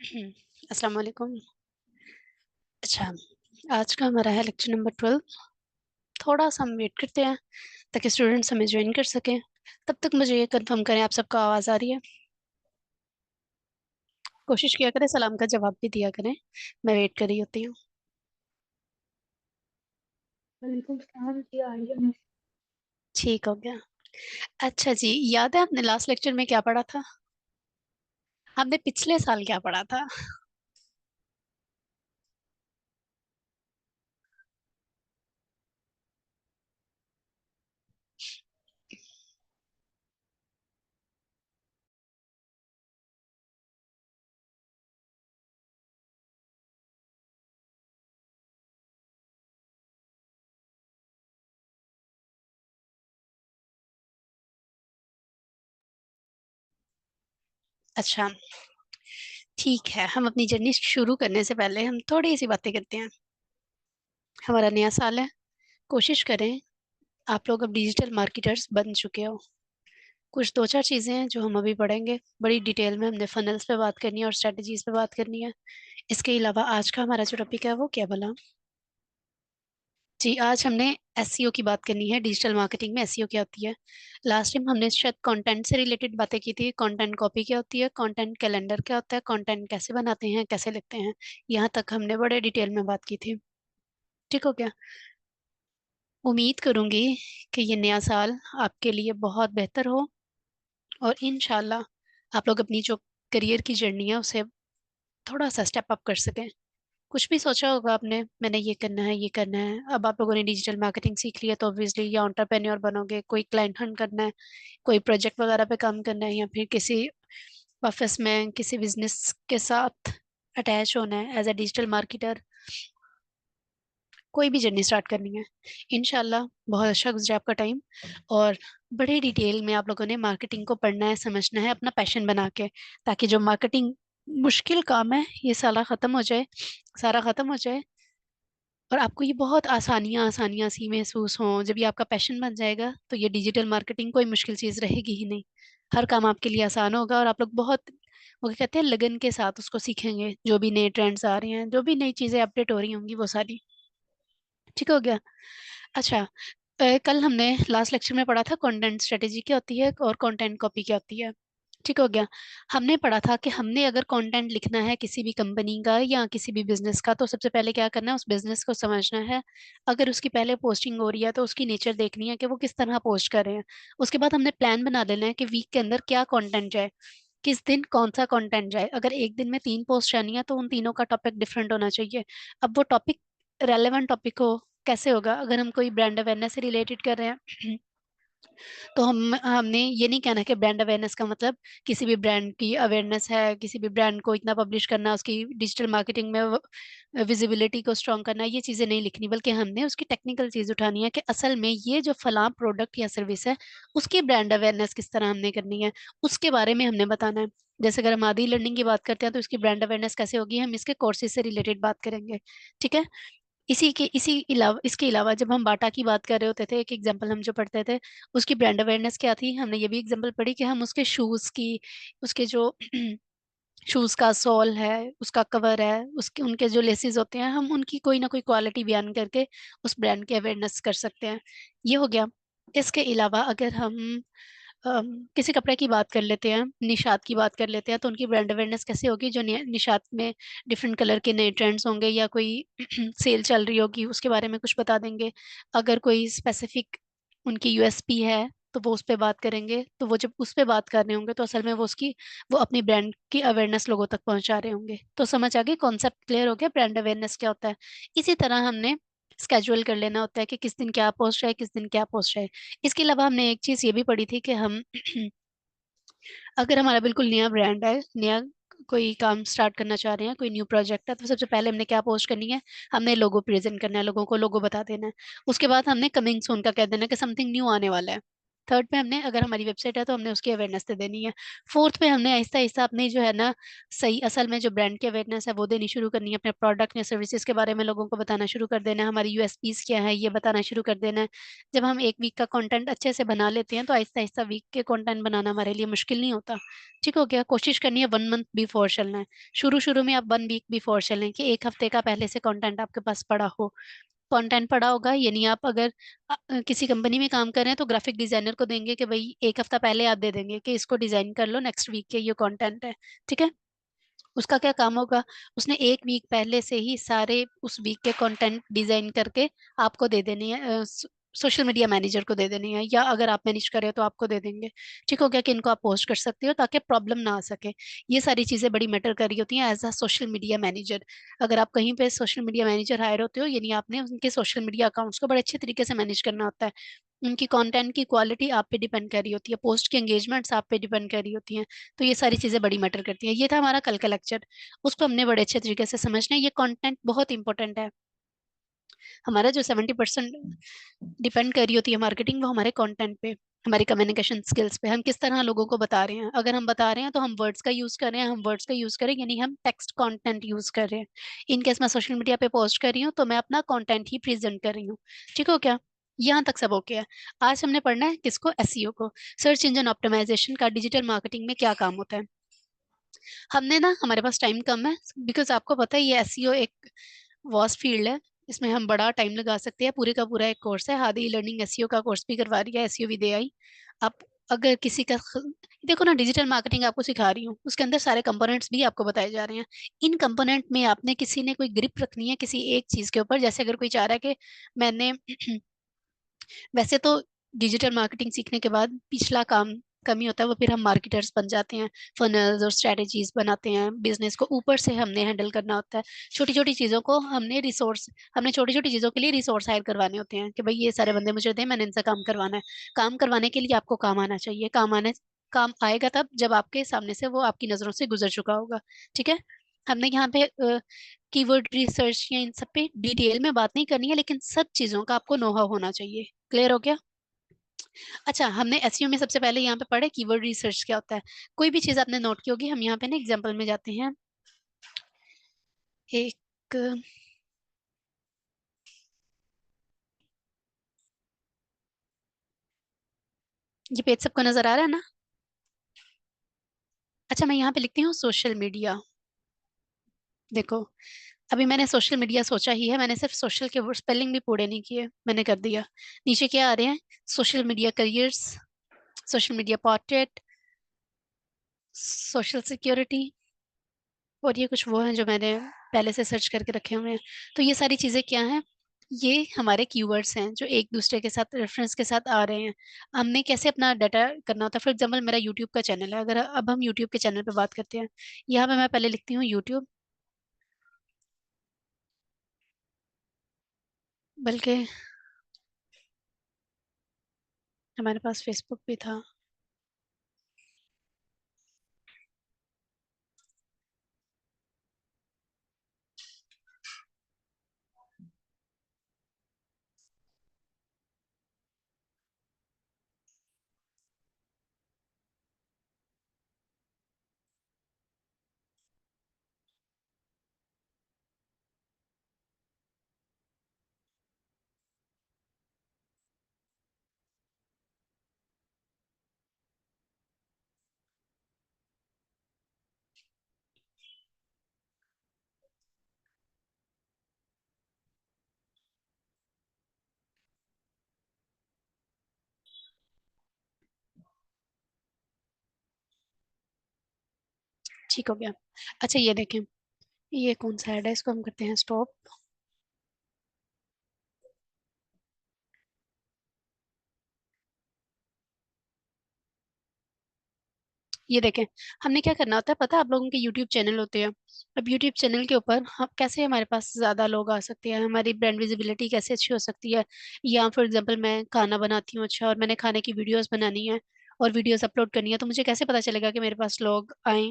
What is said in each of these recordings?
अस्सलाम वालेकुम। अच्छा, आज का हमारा है लेक्चर नंबर 12। थोड़ा सा हम वेट करते हैं ताकि स्टूडेंट्स हमें ज्वाइन कर सकें। तब तक मुझे ये कंफर्म करें आप सबका आवाज़ आ रही है। कोशिश किया करें सलाम का जवाब भी दिया करें। मैं वेट कर रही होती हूँ। वालेकुम सलाम जी, आ रही है मिस। ठीक हो गया। अच्छा जी, याद है आपने लास्ट लेक्चर में क्या पढ़ा था? हमने पिछले साल क्या पढ़ा था? अच्छा, ठीक है। हम अपनी जर्नी शुरू करने से पहले हम थोड़ी सी बातें करते हैं। हमारा नया साल है। कोशिश करें आप लोग अब डिजिटल मार्केटर्स बन चुके हो। कुछ दो चार चीजें हैं जो हम अभी पढ़ेंगे बड़ी डिटेल में। हमने फनल्स पे बात करनी है और स्ट्रेटजीज पे बात करनी है। इसके अलावा आज का हमारा जो टॉपिक है वो क्या बोला जी, आज हमने एसईओ की बात करनी है। डिजिटल मार्केटिंग में एसईओ क्या होती है? लास्ट टाइम हमने शायद कंटेंट से रिलेटेड बातें की थी। कंटेंट कॉपी क्या होती है, कंटेंट कैलेंडर क्या होता है, कंटेंट कैसे बनाते हैं, कैसे लिखते हैं। यहाँ तक हमने बड़े डिटेल में बात की थी। ठीक हो गया। उम्मीद करूंगी कि ये नया साल आपके लिए बहुत बेहतर हो और इंशाल्लाह आप लोग अपनी जो करियर की जर्नी है उसे थोड़ा सा स्टेप अप कर सकें। कुछ भी सोचा होगा आपने, मैंने ये करना है ये करना है। अब आप लोगों ने डिजिटल मार्केटिंग सीख लिया तो ऑब्वियसली या एंटरप्रेन्योर बनोगे, कोई क्लाइंट हंट करना है, कोई प्रोजेक्ट वगैरह पे काम करना है, या फिर किसी ऑफिस में किसी बिजनेस के साथ अटैच होना है एज अ डिजिटल मार्केटर। कोई भी जर्नी स्टार्ट करनी है, इंशाल्लाह बहुत अच्छा गुजरे आपका टाइम। और बड़े डिटेल में आप लोगों ने मार्केटिंग को पढ़ना है, समझना है अपना पैशन बना के, ताकि जो मार्केटिंग मुश्किल काम है ये सारा खत्म हो जाए, सारा खत्म हो जाए। और आपको ये बहुत आसानियां आसानियां सी महसूस हों। जब ये आपका पैशन बन जाएगा तो ये डिजिटल मार्केटिंग कोई मुश्किल चीज़ रहेगी ही नहीं। हर काम आपके लिए आसान होगा और आप लोग बहुत वो क्या कहते हैं लगन के साथ उसको सीखेंगे। जो भी नए ट्रेंड्स आ रहे हैं, जो भी नई चीज़ें अपडेट हो रही होंगी वो सारी। ठीक हो गया। अच्छा, कल हमने लास्ट लेक्चर में पढ़ा था कंटेंट स्ट्रेटेजी क्या होती है और कंटेंट कॉपी क्या होती है। ठीक हो गया। हमने पढ़ा था कि हमने अगर कंटेंट लिखना है किसी भी कंपनी का या किसी भी बिजनेस का, तो सबसे पहले क्या करना है, उस बिजनेस को समझना है। अगर उसकी पहले पोस्टिंग हो रही है तो उसकी नेचर देखनी है कि वो किस तरह पोस्ट कर रहे हैं। उसके बाद हमने प्लान बना लेना है कि वीक के अंदर क्या कंटेंट जाए, किस दिन कौन सा कंटेंट जाए। अगर एक दिन में 3 पोस्ट जानी है तो उन तीनों का टॉपिक डिफरेंट होना चाहिए। अब वो टॉपिक रेलेवेंट टॉपिक हो कैसे होगा? अगर हम कोई ब्रांड अवेयरनेस से रिलेटेड कर रहे हैं तो हमने ये नहीं कहना कि ब्रांड अवेयरनेस का मतलब किसी भी ब्रांड की अवेयरनेस है, किसी भी ब्रांड को इतना पब्लिश करना, उसकी डिजिटल मार्केटिंग में विजिबिलिटी को स्ट्रॉन्ग करना। ये चीज़ें नहीं लिखनी, बल्कि हमने उसकी टेक्निकल चीज़ उठानी है कि असल में ये जो फलां प्रोडक्ट या सर्विस है उसकी ब्रांड अवेयरनेस किस तरह हमने करनी है, उसके बारे में हमने बताना है। जैसे अगर हम आदि लर्निंग की बात करते हैं तो इसकी ब्रांड अवेयरनेस कैसे होगी, हम इसके कोर्सेज से रिलेटेड बात करेंगे। ठीक है। इसके अलावा जब हम बाटा की बात कर रहे होते थे, एक एग्जांपल हम जो पढ़ते थे, उसकी ब्रांड अवेयरनेस क्या थी, हमने ये भी एग्जांपल पढ़ी कि हम उसके शूज की, उसके जो शूज का सोल है, उसका कवर है, उसके उनके जो लेसेस होते हैं, हम उनकी कोई ना कोई क्वालिटी बयान करके उस ब्रांड की अवेयरनेस कर सकते हैं। ये हो गया। इसके अलावा अगर हम किसी कपड़े की बात कर लेते हैं, निशात की बात कर लेते हैं, तो उनकी ब्रांड अवेयरनेस कैसे होगी? जो निशात में डिफरेंट कलर के नए ट्रेंड्स होंगे या कोई सेल चल रही होगी उसके बारे में कुछ बता देंगे। अगर कोई स्पेसिफिक उनकी यूएसपी है तो वो उस पर बात करेंगे। तो वो जब उस पर बात कर रहे होंगे तो असल में वो अपनी ब्रांड की अवेयरनेस लोगों तक पहुंचा रहे होंगे। तो समझ आ गई, कॉन्सेप्ट क्लियर हो गया ब्रांड अवेयरनेस क्या होता है। इसी तरह हमने स्केड्यूल कर लेना होता है कि किस दिन क्या पोस्ट है, किस दिन क्या पोस्ट है। इसके अलावा हमने एक चीज ये भी पढ़ी थी कि हम अगर हमारा बिल्कुल नया ब्रांड है, नया कोई काम स्टार्ट करना चाह रहे हैं, कोई न्यू प्रोजेक्ट है, तो सबसे पहले हमने क्या पोस्ट करनी है, हमने लोगो प्रेजेंट करना है, लोगों को लोगो बता देना है। उसके बाद हमने कमिंग सून का कह देना है कि समथिंग न्यू आने वाला है। थर्ड पे हमने, अगर हमारी वेबसाइट है तो हमने उसकी अवेयरनेस दे देनी है। फोर्थ पे हमने आहिस्ता आहिस्ता अपनी जो है ना, सही असल में जो ब्रांड की अवेयरनेस है वो देनी शुरू करनी है, अपने प्रोडक्ट या सर्विसेज के बारे में लोगों को बताना शुरू कर देना है, हमारी यूएसपीज क्या है ये बताना शुरू कर देना है। जब हम एक वीक का कंटेंट अच्छे से बना लेते हैं तो आहिस्ता आहिस्ता वीक के कंटेंट बनाना हमारे लिए मुश्किल नहीं होता। ठीक हो गया? कोशिश करनी है 1 मंथ बिफोर चलना है। शुरू शुरू में आप 1 वीक बिफोर चलें, कि एक हफ्ते का पहले से कंटेंट आपके पास पड़ा हो। कंटेंट पड़ा होगा, यानी आप अगर किसी कंपनी में काम कर रहे हैं तो ग्राफिक डिजाइनर को देंगे कि भाई एक हफ्ता पहले आप दे देंगे कि इसको डिजाइन कर लो, नेक्स्ट वीक के ये कंटेंट है। ठीक है? उसका क्या काम होगा? उसने एक वीक पहले से ही सारे उस वीक के कंटेंट डिजाइन करके आपको दे देनी है, सोशल मीडिया मैनेजर को दे देनी है, या अगर आप मैनेज करें तो आपको दे देंगे। ठीक हो गया? कि इनको आप पोस्ट कर सकते हो ताकि प्रॉब्लम ना आ सके। ये सारी चीजें बड़ी मैटर कर रही होती हैं as a social media manager. अगर आप कहीं पे सोशल मीडिया मैनेजर हायर होते हो, यानी आपने उनके सोशल मीडिया अकाउंट्स को बड़े अच्छे तरीके से मैनेज करना होता है। उनकी कंटेंट की क्वालिटी आप पे डिपेंड कर रही होती है, पोस्ट की एंगेजमेंट्स आप पे डिपेंड कर रही होती हैं। तो ये सारी चीजें बड़ी मैटर करती हैं। ये था हमारा कल का लेक्चर। उसको हमने बड़े अच्छे तरीके से समझना है। ये कंटेंट बहुत इंपॉर्टेंट है। हमारा जो 70% डिपेंड कर रही होती है मार्केटिंग, वो हमारे कंटेंट पे, हमारी कम्युनिकेशन स्किल्स पे, हम किस तरह लोगों को बता रहे हैं। अगर हम बता रहे हैं तो हम वर्ड्स का यूज कर रहे हैं, हम वर्ड्स का यूज करें यानी हम टेक्स्ट कंटेंट यूज कर रहे हैं। इन केस मैं सोशल मीडिया पे पोस्ट कर रही हूँ तो मैं अपना कंटेंट ही प्रेजेंट कर रही हूँ। ठीक हो क्या? यहाँ तक सब ओके है। आज हमने पढ़ना है किसको? एसईओ को। सर्च इंजन ऑप्टिमाइजेशन का डिजिटल मार्केटिंग में क्या काम होता है। हमने ना, हमारे पास टाइम कम है, बिकॉज आपको पता है ये एसईओ एक वास्ट फील्ड है। इसमें हम बड़ा टाइम लगा सकते हैं। पूरे का पूरा एक कोर्स है, हादी लर्निंग एसईओ का कोर्स भी करवा रही है, एसईओ विद एआई। आप अगर किसी का देखो ना, डिजिटल मार्केटिंग आपको सिखा रही हूँ, उसके अंदर सारे कंपोनेंट्स भी आपको बताए जा रहे हैं। इन कंपोनेंट में आपने, किसी ने कोई ग्रिप रखनी है किसी एक चीज के ऊपर। जैसे अगर कोई चाह रहा है कि मैंने वैसे तो डिजिटल मार्केटिंग सीखने के बाद पिछला काम कम ही होता है, वो फिर हम मार्केटर्स बन जाते हैं, फनल्स और स्ट्रेटेजीज बनाते हैं, बिजनेस को ऊपर से हमने हैंडल करना होता है। छोटी छोटी चीजों को हमने छोटी छोटी चीजों के लिए रिसोर्स हायर करवाने होते हैं, कि भाई ये सारे बंदे मुझे दें, मैंने इनसे काम करवाना है। काम करवाने के लिए आपको काम आना चाहिए। काम आएगा तब जब आपके सामने से वो आपकी नजरों से गुजर चुका होगा। ठीक है? हमने यहाँ पे कीवर्ड रिसर्च या इन सब पे डिटेल में बात नहीं करनी है, लेकिन सब चीजों का आपको नो हाउ होना चाहिए। क्लियर हो गया? अच्छा, हमने एसईओ में सबसे पहले यहाँ पे पढ़ा कीवर्ड रिसर्च क्या होता है। कोई भी चीज आपने नोट की होगी, हम यहाँ पे ना एग्जांपल में जाते हैं। एक, ये पेज सबको नजर आ रहा है ना? अच्छा, मैं यहाँ पे लिखती हूँ सोशल मीडिया। देखो, अभी मैंने सोशल मीडिया सोचा ही है, मैंने सिर्फ सोशल के स्पेलिंग भी पूरे नहीं किए, मैंने कर दिया। नीचे क्या आ रहे हैं? Social media careers, social media portrait, social security, और ये कुछ वो हैं जो मैंने पहले से सर्च करके रखे हुए हैं। तो ये सारी चीजें क्या हैं? ये हमारे कीवर्ड्स हैं जो एक दूसरे के साथ रेफरेंस के साथ आ रहे हैं। हमने कैसे अपना डाटा करना होता है? फॉर एग्जांपल मेरा यूट्यूब का चैनल है, अगर अब हम यूट्यूब के चैनल पे बात करते हैं, यहाँ पे मैं पहले लिखती हूँ यूट्यूब। बल्कि हमारे पास फेसबुक भी था। ठीक हो गया? अच्छा, ये देखें, ये कौन सा ऐड है, इसको हम करते हैं स्टॉप। ये देखें, हमने क्या करना होता है पता है? आप लोगों के यूट्यूब चैनल होते हैं। अब यूट्यूब चैनल के ऊपर हम कैसे, हमारे पास ज्यादा लोग आ सकते हैं, हमारी ब्रांड विजिबिलिटी कैसे अच्छी हो सकती है। या फॉर एग्जांपल मैं खाना बनाती हूँ अच्छा, और मैंने खाने की वीडियोस बनानी है और वीडियोस अपलोड करनी है, तो मुझे कैसे पता चलेगा कि मेरे पास लोग आए,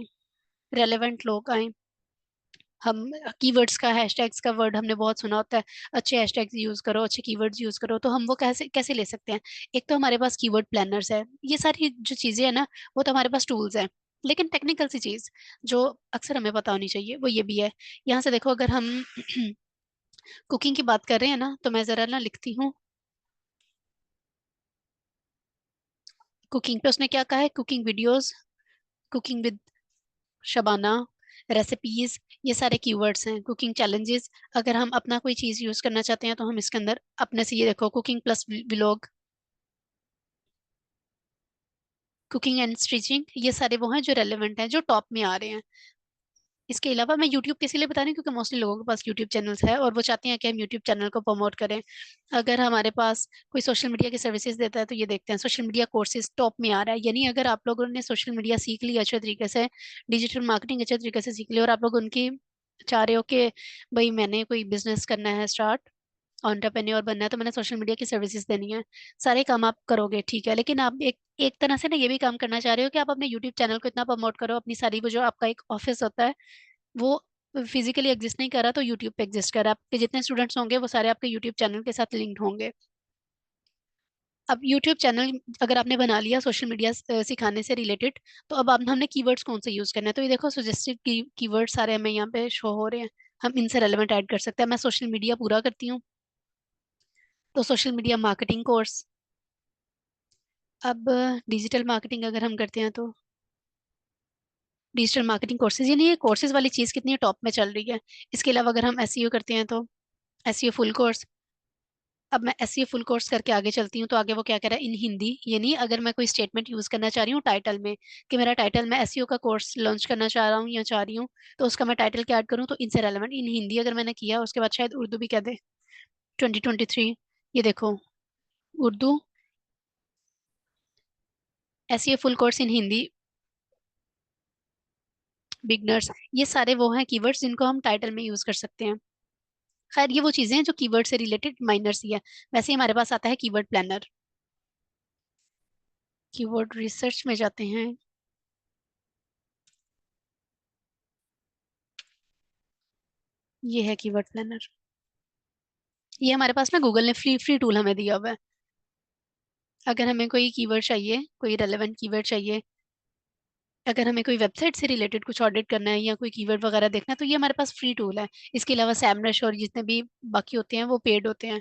रेलेवेंट लोग आए? हम कीवर्ड्स का, हैशटैग्स का वर्ड हमने बहुत सुना होता है, अच्छे हैशटैग्स यूज करो, अच्छे कीवर्ड्स यूज करो, तो हम वो कैसे कैसे ले सकते हैं? एक तो हमारे पास कीवर्ड प्लानर्स है, ये सारी जो चीजें है ना, वो तो हमारे पास टूल्स है। लेकिन टेक्निकल सी चीज जो अक्सर हमें पता होनी चाहिए वो ये भी है। यहाँ से देखो, अगर हम कुकिंग की बात कर रहे हैं ना, तो मैं जरा ना लिखती हूँ कुकिंग पे उसने क्या कहा है, cooking videos, cooking with Shabana, recipes, ये सारे कीवर्ड्स हैं। कुकिंग चैलेंजेस, अगर हम अपना कोई चीज यूज करना चाहते हैं तो हम इसके अंदर अपने से, ये देखो, cooking plus vlog, cooking and stitching, ये सारे वो हैं जो रेलेवेंट हैं, जो टॉप में आ रहे हैं। इसके अलावा मैं यूट्यूब के लिए बता रही हूँ क्योंकि मोस्टली लोगों के पास यूट्यूब चैनल्स है और वो चाहते हैं कि हम यूट्यूब चैनल को प्रमोट करें। अगर हमारे पास कोई सोशल मीडिया की सर्विसेज देता है तो ये देखते हैं सोशल मीडिया कोर्सेज टॉप में आ रहा है। यानी अगर आप लोगों ने सोशल मीडिया सीख लिया अच्छे तरीके से, डिजिटल मार्केटिंग अच्छे तरीके से सीख लिया, और आप लोग उनकी चाह रहे हो कि भाई मैंने कोई बिजनेस करना है स्टार्ट, एंटरप्रेन्योर बनना है, तो मैंने सोशल मीडिया की सर्विसेज देनी है, सारे काम आप करोगे, ठीक है। लेकिन आप एक एक तरह से ना ये भी काम करना चाह रहे हो कि आप अपने यूट्यूब चैनल को इतना प्रमोट करो, अपनी सारी वो जो आपका एक ऑफिस होता है वो फिजिकली एग्जिस्ट नहीं कर रहा तो यूट्यूब पे एग्जिस्ट कर रहा है, आपके जितने स्टूडेंट्स होंगे वो सारे आपके यूट्यूब चैनल के साथ लिंक्ड होंगे। अब यूट्यूब चैनल अगर आपने बना लिया सोशल मीडिया सिखाने से रिलेटेड, तो अब आप हमने कीवर्ड्स कौन से यूज करना है, तो ये देखो सजेस्टेड कीवर्ड सारे हमें यहाँ पे शो हो रहे हैं, हम इनसे रेलेवेंट ऐड कर सकते हैं। मैं सोशल मीडिया पूरा करती हूँ, तो सोशल मीडिया मार्केटिंग कोर्स। अब डिजिटल मार्केटिंग अगर हम करते हैं तो डिजिटल मार्केटिंग कोर्सेज, यानी ये कोर्सेज वाली चीज कितनी टॉप में चल रही है। इसके अलावा अगर हम एसईओ करते हैं तो एसईओ फुल कोर्स। अब मैं एसईओ फुल कोर्स करके आगे चलती हूँ, तो आगे वो क्या कह रहा है, इन हिंदी, यानी अगर मैं कोई स्टेटमेंट यूज करना चाह रही हूँ टाइटल में, कि मेरा टाइटल, मैं एसईओ का कोर्स लॉन्च करना चाह रहा हूँ या चाह रही हूँ, तो उसका मैं टाइटल क्या ऐड करूँ, तो इनसे रेलेवेंट इन हिंदी अगर मैंने किया, उसके बाद शायद उर्दू भी कह दे, 2023, ये देखो, Urdu, SEO full course in Hindi, beginners, ये सारे वो हैं कीवर्ड्स जिनको हम टाइटल में यूज कर सकते हैं। खैर ये वो चीजें हैं जो कीवर्ड से रिलेटेड माइनर सी है। वैसे ही हमारे पास आता है कीवर्ड प्लानर। कीवर्ड रिसर्च में जाते हैं, ये है कीवर्ड प्लानर। ये हमारे पास ना गूगल ने फ्री फ्री टूल हमें दिया हुआ है। अगर हमें कोई कीवर्ड चाहिए, कोई रेलेवेंट कीवर्ड चाहिए, अगर हमें कोई वेबसाइट से रिलेटेड कुछ ऑडिट करना है या कोई कीवर्ड वगैरह देखना है, तो ये हमारे पास फ्री टूल है। इसके अलावा सैमरश और जितने भी बाकी होते हैं वो पेड होते हैं।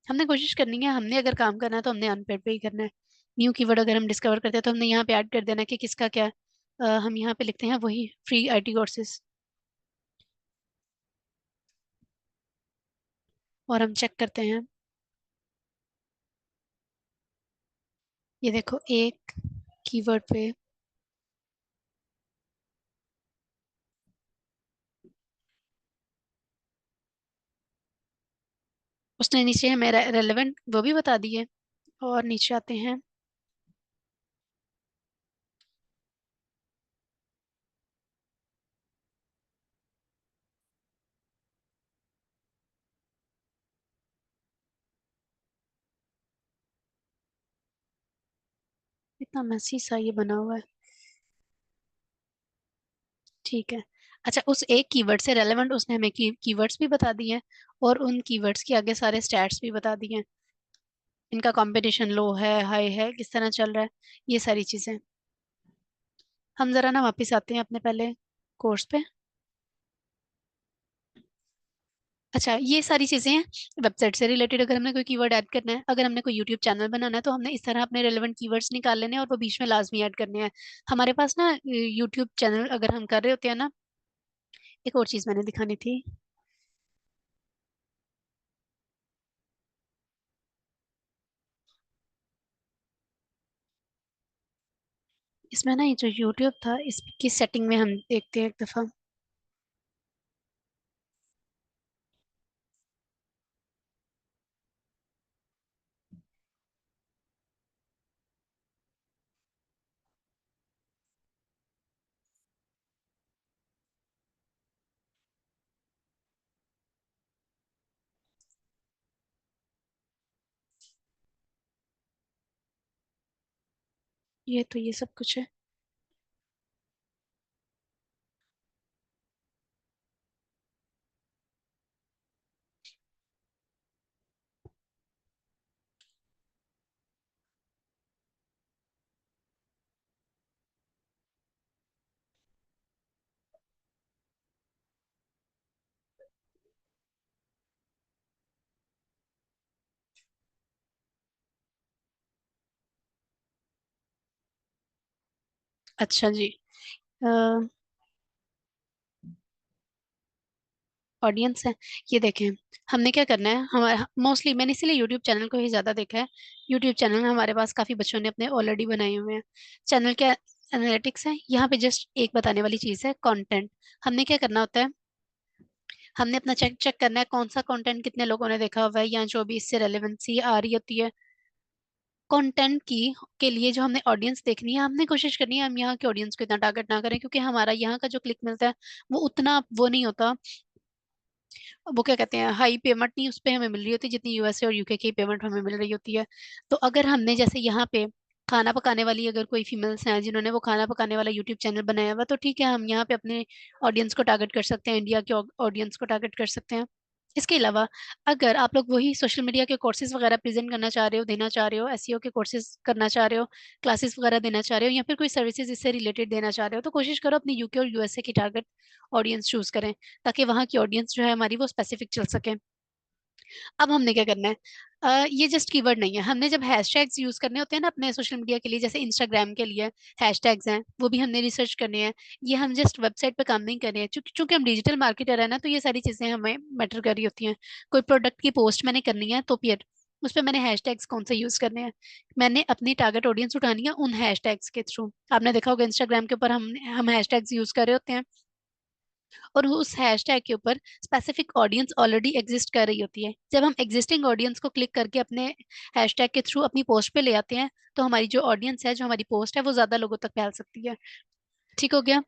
हमने कोशिश करनी है, हमने अगर काम करना है तो हमने अनपेड पे ही करना है। न्यू कीवर्ड अगर हम डिस्कवर करते हैं तो हमने यहाँ पे ऐड कर देना है कि किसका क्या। हम यहाँ पे लिखते हैं वही फ्री आईटी कोर्सेज, और हम चेक करते हैं। ये देखो, एक कीवर्ड पे उसने नीचे हमें रेलेवेंट वो भी बता दिए। और नीचे आते हैं, इतना मैसी सा ये बना हुआ है, ठीक है। अच्छा, उस एक कीवर्ड से रेलेवेंट उसने हमें कीवर्ड्स भी बता दिए हैं, और उन कीवर्ड्स के आगे सारे स्टैट्स भी बता दिए हैं, इनका कंपटीशन लो है, हाई है, किस तरह चल रहा है, ये सारी चीजें। हम जरा ना वापस आते हैं अपने पहले कोर्स पे। अच्छा, ये सारी चीजें हैं वेबसाइट से रिलेटेड। अगर हमने कोई कीवर्ड ऐड करना है, अगर हमने कोई यूट्यूब चैनल बनाना है, तो हमने इस तरह अपने रेलेवेंट कीवर्ड्स निकाल लेने हैं और वो बीच में लाजमी ऐड करने हैं। हमारे पास ना यूट्यूब चैनल अगर हम कर रहे होते हैं ना, एक और चीज मैंने दिखानी थी, इसमें ना ये जो यूट्यूब था इसकी सेटिंग में हम देखते हैं एक दफा। ये तो ये सब कुछ है। अच्छा जी। ऑडियंस है, ये देखें। हमने क्या करना है, हमारा मोस्टली मैंने इसीलिए यूट्यूब चैनल को ही ज्यादा देखा है। यूट्यूब चैनल में हमारे पास काफी बच्चों ने अपने ऑलरेडी बनाए हुए हैं। चैनल के एनालिटिक्स है, यहाँ पे जस्ट एक बताने वाली चीज है, कंटेंट। हमने क्या करना होता है, हमने अपना चेक चेक करना है कौन सा कंटेंट कितने लोगों ने देखा हुआ है, या जो भी इससे रेलेवेंसी आ रही होती है कंटेंट की के लिए। जो हमने ऑडियंस देखनी है, हमने कोशिश करनी है हम यहाँ के ऑडियंस को इतना टारगेट ना करें, क्योंकि हमारा यहाँ का जो क्लिक मिलता है वो उतना वो नहीं होता। वो क्या कहते हैं, हाई पेमेंट नहीं उस पे हमें मिल रही होती जितनी यूएसए और यूके की पेमेंट हमें मिल रही होती है। तो अगर हमने जैसे यहाँ पे खाना पकाने वाली अगर कोई फीमेल्स हैं जिन्होंने वो खाना पकाने वाला यूट्यूब चैनल बनाया हुआ, तो ठीक है, हम यहाँ पे अपने ऑडियंस को टारगेट कर सकते हैं, इंडिया के ऑडियंस को टारगेट कर सकते हैं। इसके अलावा अगर आप लोग वही सोशल मीडिया के कोर्सेज वगैरह प्रेजेंट करना चाह रहे हो, देना चाह रहे हो, एसईओ के कोर्सेज करना चाह रहे हो, क्लासेस वगैरह देना चाह रहे हो, या फिर कोई सर्विसेज इससे रिलेटेड देना चाह रहे हो, तो कोशिश करो अपनी यूके और यूएसए की टारगेट ऑडियंस चूज करें, ताकि वहाँ की ऑडियंस जो है हमारी वो स्पेसिफिक चल सके। अब हमने क्या करना है, ये जस्ट कीवर्ड नहीं है, हमने जब हैशटैग्स यूज करने होते हैं ना अपने सोशल मीडिया के लिए, जैसे इंस्टाग्राम के लिए हैशटैग्स हैं, वो भी हमने रिसर्च करने हैं। ये हम जस्ट वेबसाइट पे काम नहीं कर रहे हैं, चूंकि चूंकि हम डिजिटल मार्केटर है ना, तो ये सारी चीजें हमें मैटर कर रही होती हैं। कोई प्रोडक्ट की पोस्ट मैंने करनी है, तो फिर उस पर मैंने हैशटैग्स कौन से यूज करने हैं, मैंने अपनी टारगेट ऑडियंस उठानी है उन हैशटैग्स के थ्रू। आपने देखा होगा इंस्टाग्राम के ऊपर हम हैशटैग्स यूज कर रहे होते हैं, और उस हैशटैग के ऊपर स्पेसिफिक ऑडियंस ऑलरेडी एग्जिस्ट कर रही होती है। जब हम एग्जिस्टिंग ऑडियंस को क्लिक करके अपने हैशटैग के थ्रू अपनी पोस्ट पे ले आते हैं, तो हमारी जो ऑडियंस है, जो हमारी पोस्ट है, वो ज्यादा लोगों तक फैल सकती है। ठीक हो गया।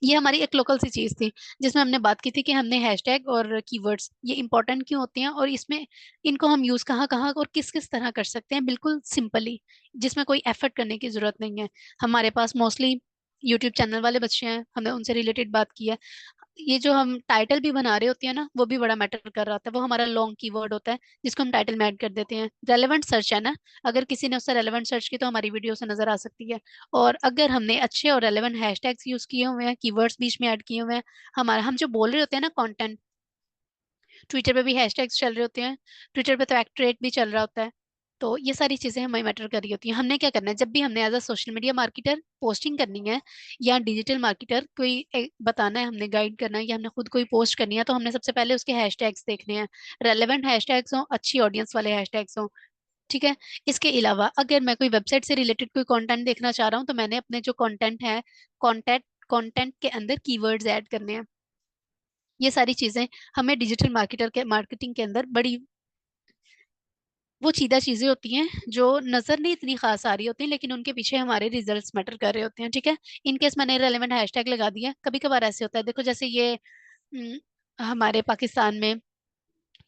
ये हमारी एक लोकल सी चीज थी, जिसमें हमने बात की थी कि हमने हैशटैग और कीवर्ड्स ये इंपॉर्टेंट क्यों होते हैं, और इसमें इनको हम यूज कहाँ कहाँ और किस किस तरह कर सकते हैं, बिल्कुल सिंपली, जिसमें कोई एफर्ट करने की जरूरत नहीं है। हमारे पास मोस्टली यूट्यूब चैनल वाले बच्चे हैं, हमने उनसे रिलेटेड बात की है। ये जो हम टाइटल भी बना रहे होते हैं ना, वो भी बड़ा मैटर कर रहा होता है, वो हमारा लॉन्ग कीवर्ड होता है जिसको हम टाइटल में ऐड कर देते हैं। रेलेवेंट सर्च है ना, अगर किसी ने उससे रेलेवेंट सर्च की तो हमारी वीडियो से नजर आ सकती है। और अगर हमने अच्छे और रेलेवेंट हैशटैग्स यूज किए हुए हैं, कीवर्ड्स बीच में ऐड किए हुए हैं, हमारा हम जो बोल रहे होते हैं ना कंटेंट, ट्विटर पे भी हैशटैग्स चल रहे होते हैं, ट्विटर पे तो एक्टरेट भी चल रहा होता है। तो ये सारी चीजें हमें मैटर कर रही होती हैं। हमने क्या करना है, जब भी हमने as a social media marketer posting करनी है, या डिजिटल मार्केटर कोई बताना है, हमने गाइड करना है, या हमने खुद कोई पोस्ट करनी है, तो हमने सबसे पहले उसके हैशटैग्स देखने हैं। रेलेवेंट हैशटैग्स हों, अच्छी ऑडियंस वाले हैशटैग्स हों। ठीक है। इसके अलावा अगर मैं कोई वेबसाइट से रिलेटेड कोई कंटेंट देखना चाह रहा हूँ, तो मैंने अपने जो कंटेंट है, कंटेंट कंटेंट के अंदर कीवर्ड्स ऐड करने हैं। ये सारी चीजें हमें डिजिटल मार्केटर के मार्केटिंग के अंदर बड़ी वो चीदा चीजें होती हैं, जो नजर नहीं इतनी खास आ रही होती, लेकिन उनके पीछे हमारे रिजल्ट्स मैटर कर रहे होते हैं। ठीक है। इन केस मैंने रेलेवेंट हैशटैग लगा दिया, कभी कभार ऐसे होता है, देखो जैसे ये हमारे पाकिस्तान में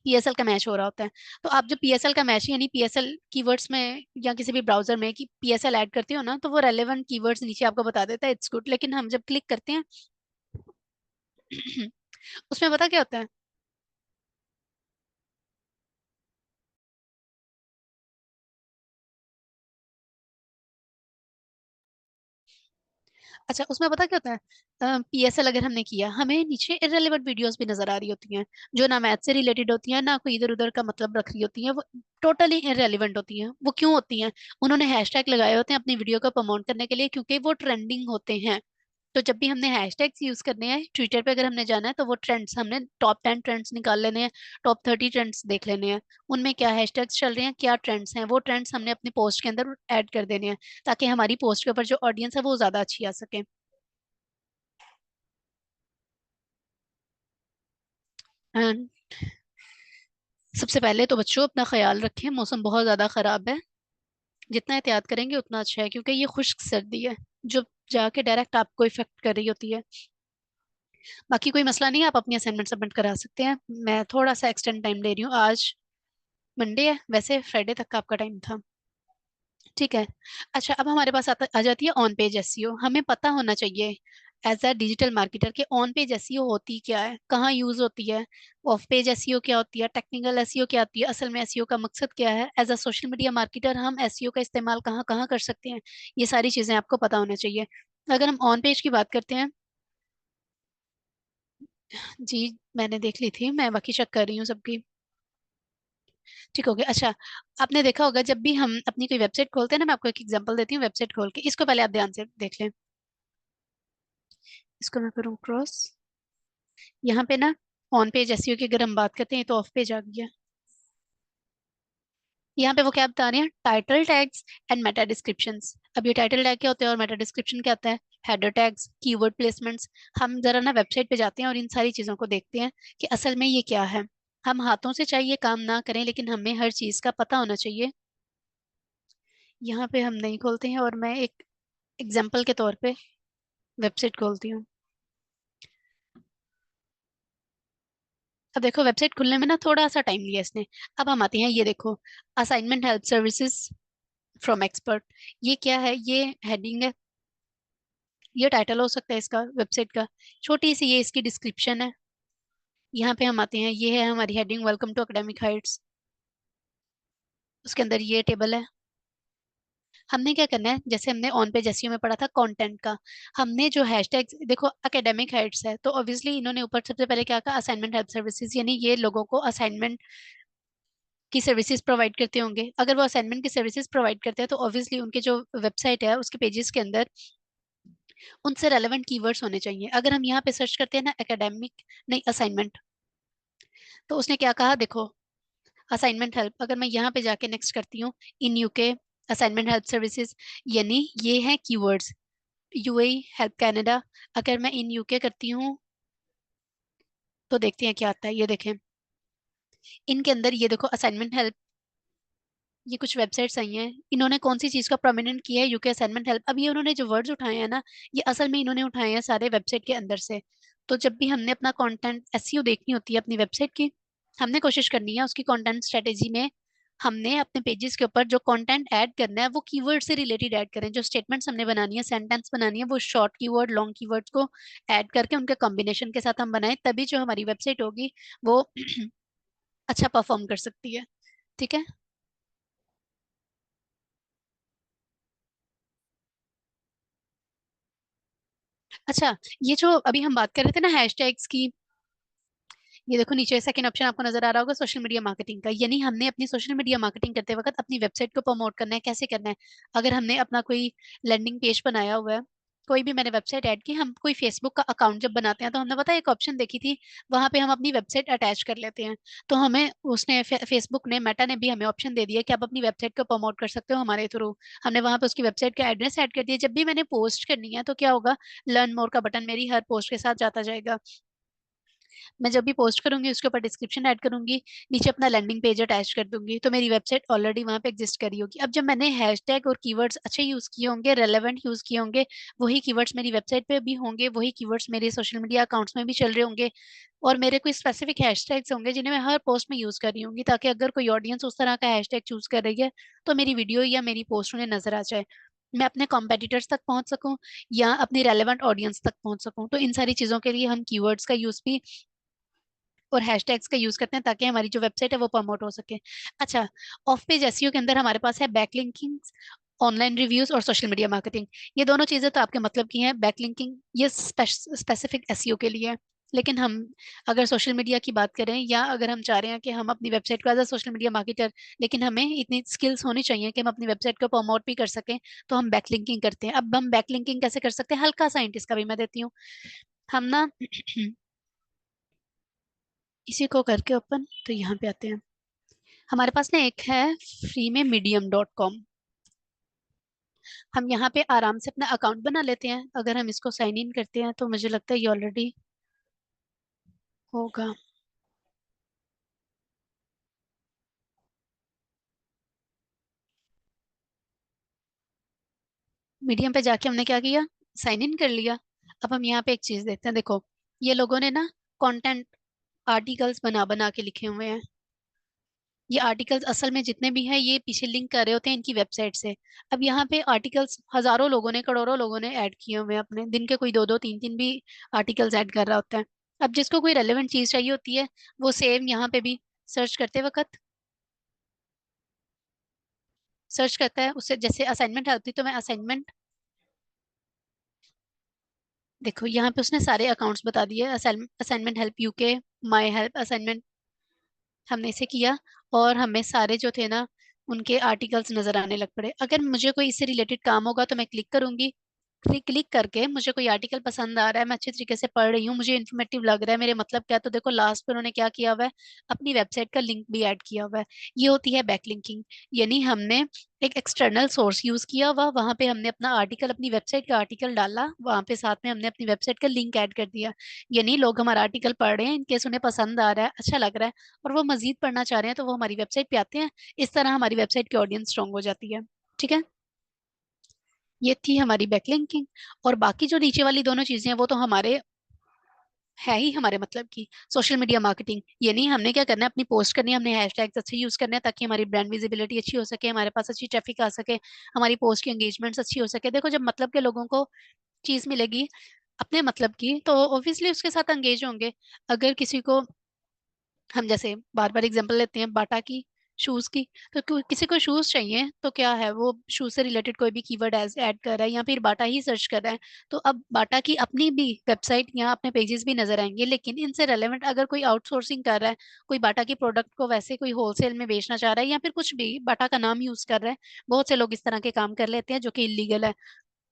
पीएसएल का मैच हो रहा होता है, तो आप जब पीएसएल का मैच यानी पीएसएल कीवर्ड्स में या किसी भी ब्राउजर में कि पीएसएल ऐड करते हो ना, तो वो रेलेवेंट कीवर्ड्स नीचे आपको बता देता है, इट्स गुड। लेकिन हम जब क्लिक करते हैं उसमें पता क्या होता है। अच्छा, उसमें पता क्या होता है, पीएसएल अगर हमने किया, हमें नीचे इररेलेवेंट वीडियोस भी नजर आ रही होती हैं, जो ना मैथ से रिलेटेड होती हैं, ना कोई इधर उधर का मतलब रख रही होती हैं, वो टोटली इररेलेवेंट होती हैं। वो क्यों होती हैं, उन्होंने हैशटैग लगाए होते हैं अपनी वीडियो को प्रमोट करने के लिए, क्योंकि वो ट्रेंडिंग होते हैं। तो जब भी हमने हैशटैग्स यूज करने हैं ट्विटर पे, अगर हमने जाना है, तो वो ट्रेंड्स हमने टॉप 10 ट्रेंड्स निकाल लेने हैं, टॉप 30 ट्रेंड्स देख लेने हैं, उनमें क्या हैशटैग्स चल रहे हैं, क्या ट्रेंड्स हैं, वो ट्रेंड्स हमने अपनी पोस्ट के अंदर ऐड कर देने हैं, ताकि हमारी पोस्ट के ऊपर जो ऑडियंस है वो ज्यादा अच्छी आ सके। And सबसे पहले तो बच्चों अपना ख्याल रखें, मौसम बहुत ज्यादा खराब है, जितना एहतियात करेंगे उतना अच्छा है, क्योंकि ये खुश्क सर्दी है जो जाके डायरेक्ट आपको इफेक्ट कर रही होती है। बाकी कोई मसला नहीं है, आप अपनी असाइनमेंट सबमिट करा सकते हैं। मैं थोड़ा सा एक्सटेंड टाइम ले रही हूँ, आज मंडे है, वैसे फ्राइडे तक का आपका टाइम था। ठीक है। अच्छा, अब हमारे पास आ जाती है ऑन पेज एसईओ। हमें पता होना चाहिए एज अ डिजिटल मार्केटर के ऑन पेज एसईओ होती क्या है, कहाँ यूज होती है, ऑफ पेज एसईओ क्या होती है, टेक्निकल एसईओ क्या होती है, असल में एसईओ का मकसद क्या है, as a social media marketer हम एसईओ का इस्तेमाल कहाँ कहाँ कर सकते हैं। ये सारी चीजें आपको पता होना चाहिए। अगर हम ऑन पेज की बात करते हैं, जी मैंने देख ली थी, मैं बाकी चेक कर रही हूँ सबकी। ठीक हो गया। अच्छा, आपने देखा होगा जब भी हम अपनी कोई वेबसाइट खोलते हैं ना, मैं आपको एक एग्जांपल देती हूँ वेबसाइट खोल के, इसको पहले आप ध्यान से देख लें। इसको मैं करूँ क्रॉस। यहाँ पे ना ऑन पेज एसईओ की अगर हम बात करते हैं तो ऑफ पेज आ गया। यहाँ पे वो क्या बता रहे हैं, title tags and Meta descriptions. अब ये टाइटल टैग क्या होते हैं और मेटा डिस्क्रिप्शन क्या होता है? Header tags, keyword placements. हम जरा ना वेबसाइट पे जाते हैं और इन सारी चीजों को देखते हैं कि असल में ये क्या है। हम हाथों से चाहिए काम ना करें, लेकिन हमें हर चीज का पता होना चाहिए। यहाँ पे हम नहीं खोलते हैं और मैं एक एग्जाम्पल के तौर पे वेबसाइट खोलती हूँ। अब देखो वेबसाइट खुलने में ना थोड़ा सा टाइम लिया इसने। अब हम आते हैं, ये देखो, assignment help services from expert. ये क्या है? ये हेडिंग है, ये टाइटल हो सकता है इसका वेबसाइट का। छोटी सी ये इसकी डिस्क्रिप्शन है। यहाँ पे हम आते हैं, ये है हमारी heading, welcome to academic heights. उसके अंदर ये टेबल है। हमने क्या करना है, जैसे हमने ऑन पेज एसईओ में पढ़ा था कंटेंट का, हमने जो हैशटैग देखो एकेडमिक हाइट्स है, तो ऑब्वियसली इन्होंने ऊपर सबसे पहले क्या कहा, असाइनमेंट हेल्प सर्विसेज, यानी ये लोगों को असाइनमेंट की सर्विसेज प्रोवाइड करते होंगे। अगर वो असाइनमेंट की सर्विसेज प्रोवाइड करते हैं तो ऑब्वियसली उनके जो वेबसाइट है उसके पेजेस के अंदर उनसे रेलेवेंट कीवर्ड्स होने चाहिए। अगर हम यहाँ पे सर्च करते हैं ना एकेडमिक, नहीं असाइनमेंट, तो उसने क्या कहा देखो, असाइनमेंट हेल्प। अगर मैं यहाँ पे जाके नेक्स्ट करती हूँ, in UK assignment help services, यानी ये है कीवर्ड्स। UAE help Canada. अगर मैं इन यूके करती हूँ तो देखते हैं क्या आता है। ये देखें, इनके अंदर ये देखो असाइनमेंट हेल्प, ये कुछ वेबसाइट्स आई हैं, इन्होंने कौन सी चीज का प्रोमिनेंट किया है, यूके असाइनमेंट हेल्प। अब ये उन्होंने जो वर्ड्स उठाए हैं ना, ये असल में इन्होंने उठाए हैं सारे वेबसाइट के अंदर से। तो जब भी हमने अपना कंटेंट एसईओ देखनी होती है अपनी वेबसाइट की, हमने कोशिश करनी है उसकी कंटेंट स्ट्रेटेजी में हमने अपने पेजेस के ऊपर जो कंटेंट ऐड करना है वो कीवर्ड से रिलेटेड ऐड करें। जो स्टेटमेंट्स हमने बनानी है, सेंटेंस बनानी है, वो शॉर्ट कीवर्ड लॉन्ग कीवर्ड्स को ऐड करके उनके कॉम्बिनेशन के साथ हम बनाएं, तभी जो हमारी वेबसाइट होगी वो अच्छा परफॉर्म कर सकती है। ठीक है। अच्छा, ये जो अभी हम बात कर रहे थे ना हैशटैग्स की, ये देखो नीचे सेकंड ऑप्शन आपको नजर आ रहा होगा, सोशल मीडिया मार्केटिंग का। यानी हमने अपनी सोशल मीडिया मार्केटिंग करते वक्त अपनी वेबसाइट को प्रमोट करना है। कैसे करना है? अगर हमने अपना कोई लैंडिंग पेज बनाया हुआ है, कोई भी मैंने वेबसाइट ऐड की, हम कोई फेसबुक का अकाउंट जब बनाते हैं तो हमने पता है एक ऑप्शन देखी थी, वहां पे हम अपनी वेबसाइट अटैच कर लेते हैं। तो हमें उसने फेसबुक ने, मेटा ने भी हमें ऑप्शन दे दिया कि आप अपनी वेबसाइट को प्रमोट कर सकते हो हमारे थ्रू। हमने वहां पे उसकी वेबसाइट का एड्रेस ऐड कर दिया। जब भी मैंने पोस्ट करनी है तो क्या होगा, लर्न मोर का बटन मेरी हर पोस्ट के साथ जाता जाएगा। मैं जब भी पोस्ट करूंगी उसके ऊपर डिस्क्रिप्शन ऐड करूंगी, नीचे अपना लैंडिंग पेज अटैच कर दूंगी, तो मेरी वेबसाइट ऑलरेडी वहां पे एग्जिस्ट करी होगी। अब जब मैंने हैशटैग और कीवर्ड्स अच्छे यूज किए होंगे, रेलेवेंट यूज किए होंगे, वही कीवर्ड्स मेरी वेबसाइट पे भी होंगे, वही कीवर्ड्स मेरे सोशल मीडिया अकाउंट्स में भी चल रहे होंगे, और मेरे कोई स्पेसिफिक हैशटैग्स होंगे जिन्हें मैं हर पोस्ट में यूज कर रही होंगी, ताकि अगर कोई ऑडियंस उस तरह का हैशटैग चूज कर रही है तो मेरी वीडियो या मेरी पोस्ट उन्हें नजर आ जाए, मैं अपने कॉम्पिटिटर्स तक पहुंच सकूं या अपनी रेलेवेंट ऑडियंस तक पहुंच सकूं। तो इन सारी चीजों के लिए हम कीवर्ड्स का यूज भी और हैशटैग्स का यूज करते हैं ताकि हमारी जो वेबसाइट है वो प्रमोट हो सके। अच्छा, ऑफ पेज एसईओ के अंदर हमारे पास है बैकलिंकिंग, ऑनलाइन रिव्यूज और सोशल मीडिया मार्केटिंग। ये दोनों चीजें तो आपके मतलब की हैं। बैकलिंकिंग ये स्पेसिफिक एसईओ के लिए है, लेकिन हम अगर सोशल मीडिया की बात करें, या अगर हम चाह रहे हैं कि हम अपनी वेबसाइट को as a social media marketer, लेकिन हमें इतनी स्किल्स होनी चाहिए कि हम अपनी वेबसाइट को प्रमोट भी कर सकें, तो हम बैकलिंकिंग करते हैं। अब हम बैकलिंकिंग कैसे कर सकते हैं, हल्का सा हिंट इसका भी मैं देती हूँ। हम ना इसी को करके ओपन, तो यहाँ पे आते हैं, हमारे पास ना एक है फ्री में medium.com। हम यहाँ पे आराम से अपना अकाउंट बना लेते हैं। अगर हम इसको साइन इन करते हैं तो मुझे लगता है ये ऑलरेडी होगा। मीडियम पे जाके हमने क्या किया, साइन इन कर लिया। अब हम यहाँ पे एक चीज देखते हैं, देखो ये लोगों ने ना कंटेंट आर्टिकल्स बना बना के लिखे हुए हैं। ये आर्टिकल्स असल में जितने भी हैं ये पीछे लिंक कर रहे होते हैं इनकी वेबसाइट से। अब यहाँ पे आर्टिकल्स हजारों लोगों ने, करोड़ों लोगों ने ऐड किए हुए हैं, अपने दिन के कोई दो दो तीन तीन भी आर्टिकल्स ऐड कर रहा होता है। अब जिसको कोई रेलेवेंट चीज चाहिए होती है, वो सेम यहाँ पे भी सर्च करते वक्त सर्च करता है उससे। जैसे असाइनमेंट आती तो मैं असाइनमेंट, देखो यहाँ पे उसने सारे अकाउंट्स बता दिए, assignment help UK, my help assignment हमने इसे किया और हमें सारे जो थे ना उनके आर्टिकल्स नजर आने लग पड़े। अगर मुझे कोई इससे रिलेटेड काम होगा तो मैं क्लिक करूंगी, क्लिक क्लिक करके मुझे कोई आर्टिकल पसंद आ रहा है, मैं अच्छे तरीके से पढ़ रही हूँ, मुझे इन्फॉर्मेटिव लग रहा है, मेरे मतलब क्या है, तो देखो लास्ट पे उन्होंने क्या किया हुआ है, अपनी वेबसाइट का लिंक भी ऐड किया हुआ है। ये होती है बैकलिंकिंग। यानी हमने एक एक्सटर्नल सोर्स यूज किया हुआ, वहां पे हमने अपना आर्टिकल, अपनी वेबसाइट का आर्टिकल डाला, वहां पे साथ में हमने अपनी वेबसाइट का लिंक ऐड कर दिया। यानी लोग हमारा आर्टिकल पढ़ रहे हैं, इनकेस उन्हें पसंद आ रहा है, अच्छा लग रहा है और वो मजीद पढ़ना चाह रहे हैं, तो वो हमारी वेबसाइट पे आते हैं। इस तरह हमारी वेबसाइट की ऑडियंस स्ट्रांग हो जाती है। ठीक है, ये थी हमारी बैकलिंकिंग। और बाकी जो नीचे वाली दोनों चीजें हैं वो तो हमारे है ही हमारे मतलब की सोशल मीडिया मार्केटिंग। ये नहीं, हमने क्या करना है, अपनी पोस्ट करनी है, हमने हैशटैग्स अच्छे यूज करने हैं ताकि हमारी ब्रांड विजिबिलिटी अच्छी हो सके, हमारे पास अच्छी ट्रैफिक आ सके, हमारी पोस्ट की एंगेजमेंट्स अच्छी हो सके। देखो जब मतलब के लोगों को चीज मिलेगी अपने मतलब की, तो ऑब्वियसली उसके साथ एंगेज होंगे। अगर किसी को, हम जैसे बार बार एग्जांपल लेते हैं बाटा की, शूज की, तो किसी को शूज चाहिए तो क्या है, वो शूज से रिलेटेड कोई भी कीवर्ड ऐड कर रहा है या फिर बाटा ही सर्च कर रहा है, तो अब बाटा की अपनी भी वेबसाइट या अपने पेजेस भी नजर आएंगे। लेकिन इनसे रेलेवेंट अगर कोई आउटसोर्सिंग कर रहा है, कोई बाटा की प्रोडक्ट को वैसे कोई होलसेल में बेचना चाह रहा है या फिर कुछ भी बाटा का नाम यूज कर रहा है, बहुत से लोग इस तरह के काम कर लेते हैं जो कि इलीगल है,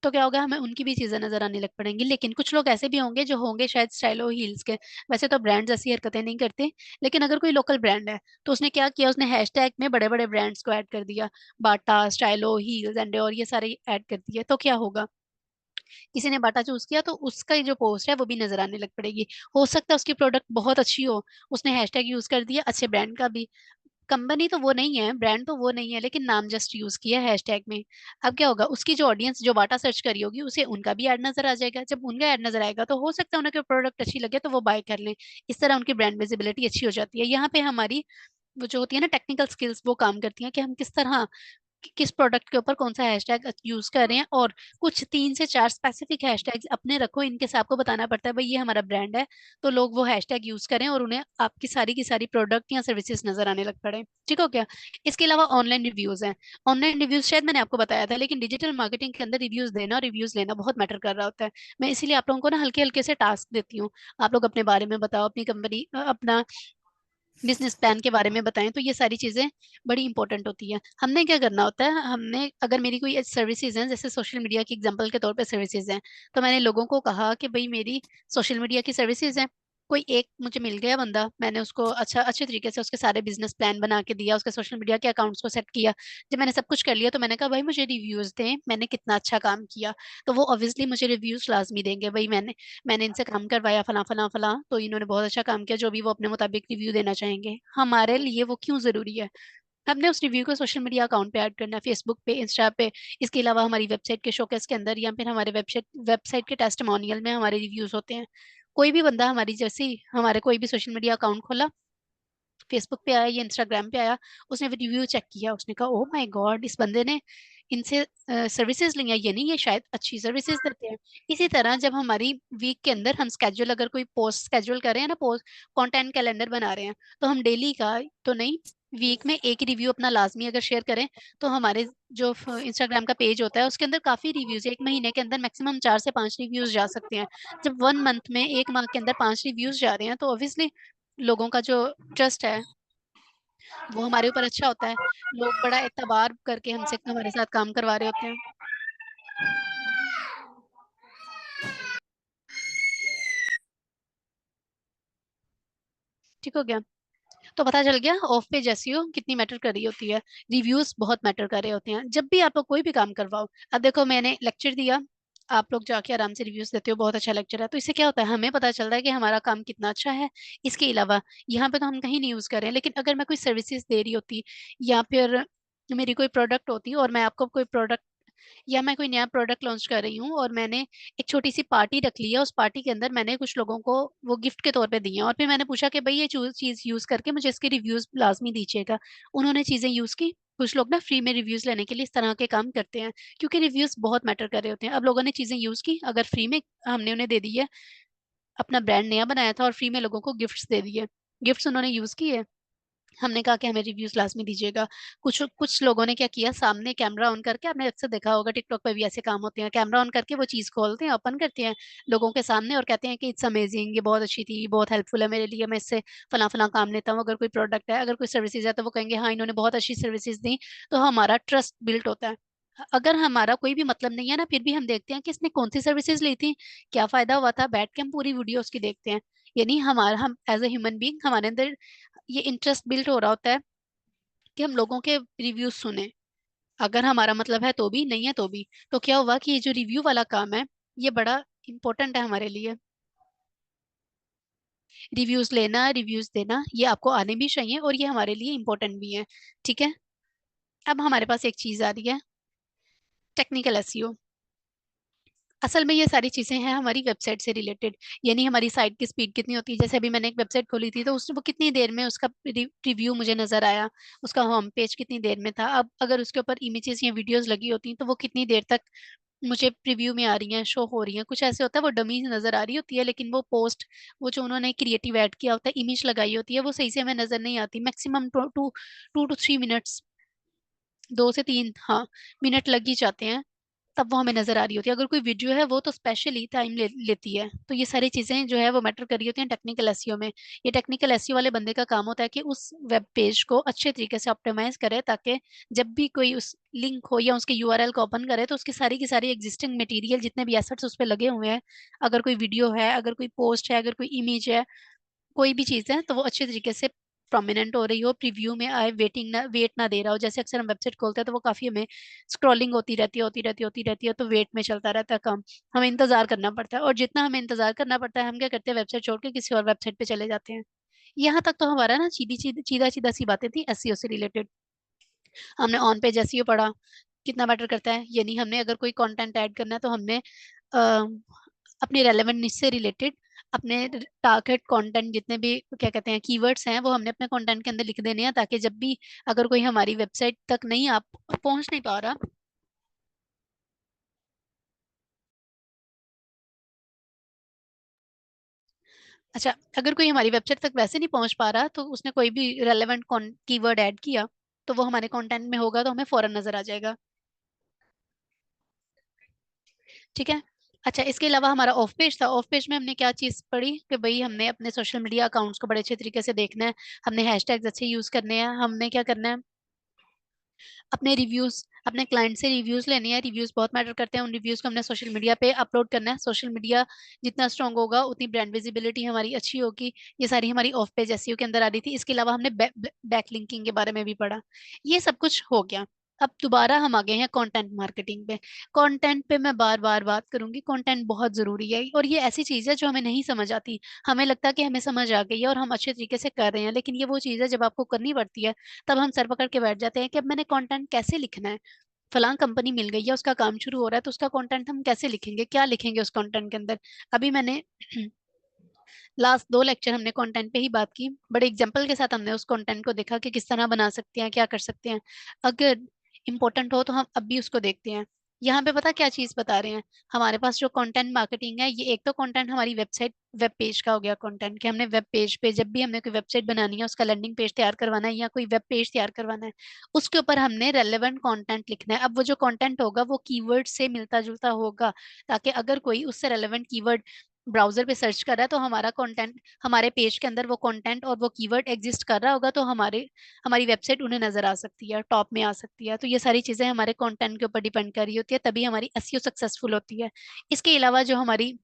तो क्या होगा, हमें उनकी भी चीजें नजर आने लग पड़ेंगी। लेकिन कुछ लोग ऐसे भी होंगे जो होंगे शायद स्टाइलो हील्स के, वैसे तो ब्रांड्स ऐसी हरकतें नहीं करते, लेकिन अगर कोई लोकल ब्रांड है तो उसने क्या किया, उसने हैशटैग में बड़े बड़े ब्रांड्स को ऐड कर दिया, बाटा, स्टाइलो, हील्स, एंड और ये सारे ऐड कर दिए, तो क्या होगा, किसी ने बाटा चूज किया तो उसका जो पोस्ट है वो भी नजर आने लग पड़ेगी। हो सकता है उसकी प्रोडक्ट बहुत अच्छी हो, उसने हैशटैग यूज कर दिया अच्छे ब्रांड का भी, कंपनी तो वो नहीं है, ब्रांड तो वो नहीं है, लेकिन नाम जस्ट यूज किया है हैशटैग में। अब क्या होगा, उसकी जो ऑडियंस जो बाटा सर्च करी होगी उसे उनका भी ऐड नजर आ जाएगा, जब उनका ऐड नजर आएगा तो हो सकता है उन्हें कोई प्रोडक्ट अच्छी लगे तो वो बाय कर लें। इस तरह उनकी ब्रांड विजिबिलिटी अच्छी हो जाती है। यहाँ पे हमारी वो जो होती है ना टेक्निकल स्किल्स, वो काम करती हैं कि हम किस तरह किस प्रोडक्ट के ऊपर कौन सा हैशटैग यूज कर रहे हैं। और कुछ 3 से 4 स्पेसिफिक हैशटैग्स अपने रखो, इनके से आपको बताना पड़ता है भाई ये हमारा ब्रांड है, तो लोग वो हैशटैग यूज करें और उन्हें आपकी सारी की सारी प्रोडक्ट या सर्विसेज नजर आने लग पड़े। ठीक हो गया। इसके अलावा ऑनलाइन रिव्यूज हैं। ऑनलाइन रिव्यूज शायद मैंने आपको बताया था, लेकिन डिजिटल मार्केटिंग के अंदर रिव्यूज देना और रिव्यूज लेना बहुत मैटर कर रहा होता है। मैं इसीलिए आप लोगों को ना हल्के हल्के से टास्क देती हूँ, आप लोग अपने बारे में बताओ, अपनी कंपनी अपना बिजनेस प्लान के बारे में बताएं, तो ये सारी चीजें बड़ी इंपॉर्टेंट होती है। हमने क्या करना होता है, हमने अगर मेरी कोई सर्विसेज हैं, जैसे सोशल मीडिया की एग्जांपल के तौर पे सर्विसेज हैं, तो मैंने लोगों को कहा कि भाई मेरी सोशल मीडिया की सर्विसेज हैं। कोई एक मुझे मिल गया बंदा, मैंने उसको अच्छे तरीके से उसके सारे बिजनेस प्लान बना के दिया, उसके सोशल मीडिया के अकाउंट्स को सेट किया। जब मैंने सब कुछ कर लिया तो मैंने कहा भाई मुझे रिव्यूज दें, मैंने कितना अच्छा काम किया। तो वो ऑब्वियसली मुझे रिव्यूज लाजमी देंगे, भाई मैंने मैंने इनसे काम करवाया फला फला फला, तो इन्होंने बहुत अच्छा काम किया, जो भी वो अपने मुताबिक रिव्यू देना चाहेंगे। हमारे लिए वो क्यों जरूरी है, हमने उस रिव्यू को सोशल मीडिया अकाउंट पे ऐड करना है, फेसबुक पे, इंस्टा पे। इसके अलावा हमारी वेबसाइट के शोकेस के अंदर या फिर हमारे वेबसाइट वेबसाइट के टेस्टिमोनियल में हमारे रिव्यूज होते हैं। कोई भी बंदा हमारी जैसी हमारे कोई भी सोशल मीडिया अकाउंट खोला, फेसबुक पे आया या इंस्टाग्राम पे आया, उसने रिव्यू चेक किया, उसने कहा ओह माय गॉड, इस बंदे ने इनसे सर्विसेज ली हैं, ये नहीं ये शायद अच्छी सर्विसेज देते हैं। इसी तरह जब हमारी वीक के अंदर हम स्केड्यूल, अगर कोई पोस्ट स्केड्यूल कर रहे हैं ना, पोस्ट कंटेंट कैलेंडर बना रहे हैं, तो हम डेली का तो नहीं, वीक में एक रिव्यू अपना लाजमी अगर शेयर करें, तो हमारे जो इंस्टाग्राम का पेज होता है उसके अंदर काफी रिव्यूज, एक महीने के अंदर मैक्सिमम 4 से 5 रिव्यूज जा सकते हैं। जब 1 मंथ में, एक माह के अंदर 5 रिव्यूज जा रहे हैं, तो ऑब्वियसली लोगों का जो ट्रस्ट है वो हमारे ऊपर अच्छा होता है, लोग बड़ा एतबार करके हमसे हमारे साथ काम करवा रहे होते हैं। ठीक हो गया। तो पता चल गया ऑफ पेज एसईओ कितनी मैटर कर रही होती है, रिव्यूज बहुत मैटर कर रहे होते हैं जब भी आप लोग कोई भी काम करवाओ। अब देखो मैंने लेक्चर दिया, आप लोग जाके आराम से रिव्यूज देते हो, बहुत अच्छा लेक्चर है, तो इससे क्या होता है, हमें पता चलता है कि हमारा काम कितना अच्छा है। इसके अलावा यहाँ पे तो हम कहीं नहीं यूज कर रहे हैं, लेकिन अगर मैं कोई सर्विसेज दे रही होती या फिर मेरी कोई प्रोडक्ट होती और मैं आपको कोई प्रोडक्ट या मैं कोई नया प्रोडक्ट लॉन्च कर रही हूँ और मैंने एक छोटी सी पार्टी रख ली है, उस पार्टी के अंदर मैंने कुछ लोगों को वो गिफ्ट के तौर पे दिए हैं, और फिर मैंने पूछा कि भाई ये चीज यूज करके मुझे इसके रिव्यूज लाजमी दीजिएगा। उन्होंने चीजें यूज की। कुछ लोग ना फ्री में रिव्यूज लेने के लिए इस तरह के काम करते हैं, क्योंकि रिव्यूज बहुत मैटर कर रहे होते हैं। अब लोगों ने चीजें यूज की, अगर फ्री में हमने उन्हें दे दी है, अपना ब्रांड नया बनाया था और फ्री में लोगों को गिफ्ट्स दे दिए, गिफ्ट्स उन्होंने यूज किए, हमने कहा कि हमें रिव्यूज लाजमी दीजिएगा। कुछ कुछ लोगों ने क्या किया, सामने कैमरा ऑन करके, आपने अक्सर देखा होगा टिकटॉक पे भी ऐसे काम होते हैं, कैमरा ऑन करके वो चीज खोलते हैं, ओपन करते हैं लोगों के सामने और कहते हैं कि इट्स अमेजिंग, ये बहुत अच्छी थी, बहुत हेल्पफुल है मेरे लिए, मैं इससे फला फला काम लेता हूँ। अगर कोई प्रोडक्ट है, अगर कोई सर्विसेज है, तो वो कहेंगे हाँ इन्होंने बहुत अच्छी सर्विसेज दी। तो हमारा ट्रस्ट बिल्ट होता है। अगर हमारा कोई भी मतलब नहीं है ना, फिर भी हम देखते हैं कि इसने कौन सी सर्विसेज ली थी, क्या फायदा हुआ था, बैठ के हम पूरी वीडियो उसकी देखते हैं। यानी हमारा, हम एज ए ह्यूमन बीइंग, हमारे अंदर ये इंटरेस्ट बिल्ड हो रहा होता है कि हम लोगों के रिव्यूज सुने। अगर हमारा मतलब है तो भी, नहीं है तो भी। तो क्या हुआ कि ये जो रिव्यू वाला काम है, ये बड़ा इंपॉर्टेंट है हमारे लिए। रिव्यूज लेना, रिव्यूज देना, ये आपको आने भी चाहिए और ये हमारे लिए इंपॉर्टेंट भी है। ठीक है। अब हमारे पास एक चीज आ रही है, टेक्निकल एसईओ। असल में ये सारी चीजें हैं हमारी वेबसाइट से रिलेटेड। यानी हमारी साइट की स्पीड कितनी होती है, जैसे अभी मैंने एक वेबसाइट खोली थी तो उसने वो कितनी देर में उसका रिव्यू मुझे नजर आया, उसका होम पेज कितनी देर में था। अब अगर उसके ऊपर इमेजेस या वीडियोस लगी होती तो वो कितनी देर तक मुझे प्रीव्यू में आ रही हैं, शो हो रही हैं। कुछ ऐसे होता है वो डमी नजर आ रही होती है, लेकिन वो पोस्ट, वो जो उन्होंने क्रिएटिव ऐड किया होता है, इमेज लगाई होती है, वो सही से हमें नजर नहीं आती। मैक्सिमम 2 to 3 मिनट्स, 2 से 3, हाँ, मिनट लग ही जाते हैं, तब वो हमें नजर आ रही होती है। अगर कोई वीडियो है वो तो स्पेशली टाइम लेती है। तो ये सारी चीजें जो है वो मैटर कर रही होती हैं टेक्निकल एसईओ में। ये टेक्निकल एसईओ वाले बंदे का काम होता है कि उस वेब पेज को अच्छे तरीके से ऑप्टिमाइज करे, ताकि जब भी कोई उस लिंक हो या उसके यूआरएल को ओपन करे तो उसकी सारी की सारी एग्जिस्टिंग मटेरियल, जितने भी एसेट्स उस पर लगे हुए हैं, अगर कोई वीडियो है, अगर कोई पोस्ट है, अगर कोई इमेज है, कोई भी चीज है, तो वो अच्छे तरीके से प्रोमिनेंट हो रही हो, प्रीव्यू में आए, वेट ना दे रहा हो। जैसे अक्सर हम वेबसाइट खोलते हैं तो वो काफी हमें स्क्रॉलिंग होती रहती है, तो वेट में चलता रहता है काम, हमें इंतजार करना पड़ता है। और जितना हमें इंतजार करना पड़ता है, हम क्या करते हैं, वेबसाइट छोड़ के किसी और वेबसाइट पे चले जाते हैं। यहाँ तक तो हमारा ना सीधी सीधी सीधा सीधा सी बातें थी एसईओ से रिलेटेड। हमने ऑन पेज एसईओ पढ़ा, कितना मैटर करता है। यानी हमने अगर कोई कंटेंट ऐड करना है तो हमने अपनी रेलेवेंट निश से रिलेटेड अपने टारगेट कंटेंट, जितने भी क्या कहते हैं कीवर्ड्स हैं, वो हमने अपने कंटेंट के अंदर लिख देने हैं, ताकि जब भी अगर कोई हमारी वेबसाइट तक नहीं, आप पहुंच नहीं पा रहा। अच्छा, अगर कोई हमारी वेबसाइट तक वैसे नहीं पहुंच पा रहा, तो उसने कोई भी रेलेवेंट कीवर्ड ऐड किया, तो वो हमारे कंटेंट में होगा, तो हमें फौरन नजर आ जाएगा। ठीक है। अच्छा, इसके अलावा हमारा ऑफ पेज था। ऑफ पेज में हमने क्या चीज पढ़ी कि भाई हमने अपने सोशल मीडिया अकाउंट्स को बड़े अच्छे तरीके से देखना है, हमने हैशटैग्स अच्छे यूज करने हैं, हमने क्या करना है, अपने रिव्यूज, अपने क्लाइंट से रिव्यूज लेने हैं। रिव्यूज बहुत मैटर करते हैं, उन रिव्यूज को हमने सोशल मीडिया पे अपलोड करना है। सोशल मीडिया जितना स्ट्रांग होगा, उतनी ब्रांड विजिबिलिटी हमारी अच्छी होगी। ये सारी हमारी ऑफ पेज एसईओ के अंदर आ रही थी। इसके अलावा हमने बैक लिंकिंग के बारे में भी पढ़ा। ये सब कुछ हो गया। अब दोबारा हम आ गए हैं कंटेंट मार्केटिंग पे। कंटेंट पे मैं बार बार बात करूंगी, कंटेंट बहुत जरूरी है और ये ऐसी चीज है जो हमें नहीं समझ आती। हमें लगता है कि हमें समझ आ गई है और हम अच्छे तरीके से कर रहे हैं, लेकिन ये वो चीज है जब आपको करनी पड़ती है, तब हम सर पकड़ के बैठ जाते हैं कि अब मैंने कंटेंट कैसे लिखना है। फलां कंपनी मिल गई है, उसका काम शुरू हो रहा है, तो उसका कंटेंट हम कैसे लिखेंगे, क्या लिखेंगे उस कंटेंट के अंदर। अभी मैंने लास्ट 2 लेक्चर हमने कंटेंट पे ही बात की, बड़े एग्जांपल के साथ हमने उस कंटेंट को देखा कि किस तरह बना सकते हैं, क्या कर सकते हैं। अगर इम्पोर्टेंट हो तो हम अब भी उसको देखते हैं। यहाँ पे पता क्या चीज बता रहे हैं, हमारे पास जो कंटेंट मार्केटिंग है, ये एक तो कंटेंट हमारी वेबसाइट, वेब पेज का हो गया कंटेंट, कि हमने वेब पेज पे जब भी हमने कोई वेबसाइट बनानी है, उसका लैंडिंग पेज तैयार करवाना है या कोई वेब पेज तैयार करवाना है, उसके ऊपर हमने रेलेवेंट कंटेंट लिखना है। अब वो जो कंटेंट होगा वो कीवर्ड से मिलता जुलता होगा, ताकि अगर कोई उससे रेलेवेंट कीवर्ड ब्राउजर पे सर्च कर रहा है, तो हमारा कंटेंट, हमारे पेज के अंदर वो कंटेंट और वो कीवर्ड एग्जिस्ट कर रहा होगा, तो हमारे, हमारी वेबसाइट उन्हें नजर आ सकती है, टॉप में आ सकती है। तो ये सारी चीजें हमारे कंटेंट के ऊपर डिपेंड कर रही होती है, तभी हमारी एसईओ सक्सेसफुल होती है। इसके अलावा जो हमारी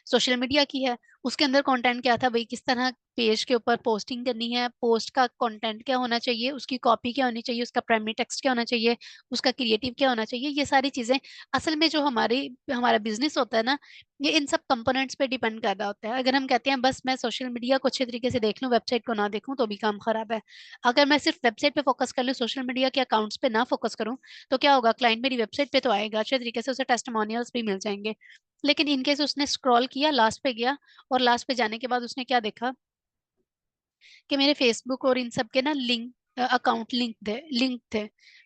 सोशल मीडिया की है, उसके अंदर कंटेंट क्या था भाई, किस तरह पेज के ऊपर पोस्टिंग करनी है, पोस्ट का कंटेंट क्या होना चाहिए, उसकी कॉपी क्या होनी चाहिए, उसका प्राइमरी टेक्स्ट क्या होना चाहिए, उसका क्रिएटिव क्या होना चाहिए। ये सारी चीजें असल में जो हमारी, हमारा बिजनेस होता है ना, ये इन सब कंपोनेंट्स पे डिपेंड कर रहा होता है। अगर हम कहते हैं बस मैं सोशल मीडिया को अच्छे तरीके से देख लूं, वेबसाइट को ना देखूं, तो भी काम खराब है। अगर मैं सिर्फ वेबसाइट पे फोकस कर लूं, सोशल मीडिया के अकाउंट्स पे ना फोकस करूं, तो क्या होगा, क्लाइंट मेरी वेबसाइट पे तो आएगा, अच्छे तरीके से उसे टेस्टिमोनियल्स भी मिल जाएंगे, लेकिन इनकेस उसने स्क्रॉल किया, लास्ट पे गया, और लास्ट पे जाने के बाद उसने क्या देखा कि मेरे फेसबुक और इन सब के ना लिंक, अकाउंट लिंक थे।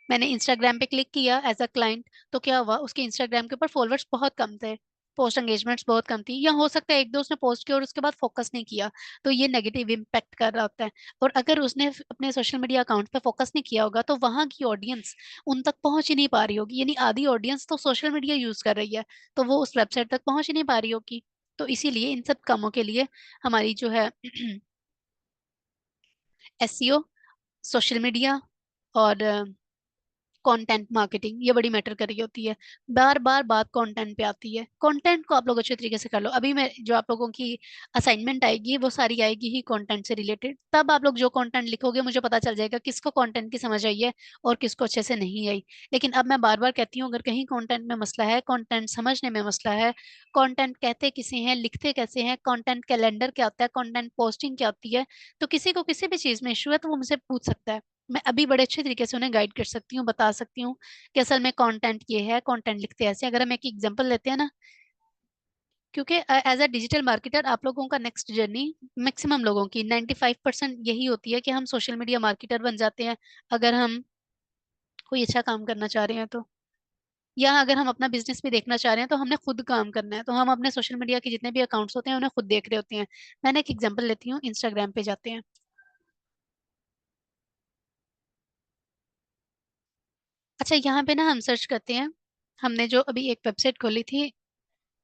मैंने इंस्टाग्राम पे क्लिक किया एज अ क्लाइंट, तो क्या हुआ, उसके इंस्टाग्राम के ऊपर फॉलोअर्स बहुत कम थे, पोस्ट एंगेजमेंट्स बहुत कम थी, या हो सकता है एक दो उसने पोस्ट किया और उसके बाद फोकस नहीं किया, तो ये नेगेटिव इम्पैक्ट कर रहा होता है। और अगर उसने अपने सोशल मीडिया अकाउंट पे फोकस नहीं किया होगा तो वहां की ऑडियंस उन तक पहुंच ही नहीं पा रही होगी, यानी आधी ऑडियंस तो सोशल मीडिया यूज कर रही है, तो वो उस वेबसाइट तक पहुंच ही नहीं पा रही होगी। तो इसीलिए इन सब कामों के लिए हमारी जो है एसईओ, सोशल मीडिया और कंटेंट मार्केटिंग ये बड़ी मैटर कर रही होती है। बार बार बात कंटेंट पे आती है, कंटेंट को आप लोग अच्छे तरीके से कर लो। अभी मैं जो आप लोगों की असाइनमेंट आएगी वो सारी आएगी ही कंटेंट से रिलेटेड, तब आप लोग जो कंटेंट लिखोगे मुझे पता चल जाएगा किसको कंटेंट की समझ आई है और किसको अच्छे से नहीं आई। लेकिन अब मैं बार बार कहती हूँ, अगर कहीं कंटेंट में मसला है, कंटेंट समझने में मसला है, कंटेंट कहते किसे हैं, लिखते कैसे हैं, कंटेंट कैलेंडर क्या होता है, कंटेंट पोस्टिंग क्या होती है, तो किसी को किसी भी चीज में इशू है तो वो मुझसे पूछ सकता है। मैं अभी बड़े अच्छे तरीके से उन्हें गाइड कर सकती हूँ, बता सकती हूँ कि असल में कंटेंट ये है, कंटेंट लिखते हैं ऐसे। अगर हम एक एग्जांपल लेते हैं ना, क्योंकि एज अ डिजिटल मार्केटर आप लोगों का नेक्स्ट जर्नी, मैक्सिमम लोगों की 95% यही होती है कि हम सोशल मीडिया मार्केटर बन जाते हैं अगर हम कोई अच्छा काम करना चाह रहे हैं तो, या अगर हम अपना बिजनेस भी देखना चाह रहे हैं तो हमने खुद काम करना है, तो हम अपने सोशल मीडिया के जितने भी अकाउंट्स होते हैं उन्हें खुद देख रहे होते हैं। मैंने एक एग्जांपल लेती हूँ, इंस्टाग्राम पे जाते हैं। अच्छा, यहाँ पे ना हम सर्च करते हैं, हमने जो अभी एक वेबसाइट खोली थी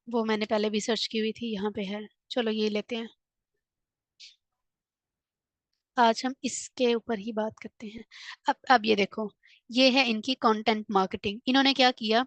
वो मैंने पहले भी सर्च की हुई थी, यहाँ पे है, चलो ये लेते हैं। आज हम इसके ऊपर ही बात करते हैं। अब ये देखो, ये है इनकी कंटेंट मार्केटिंग। इन्होंने क्या किया,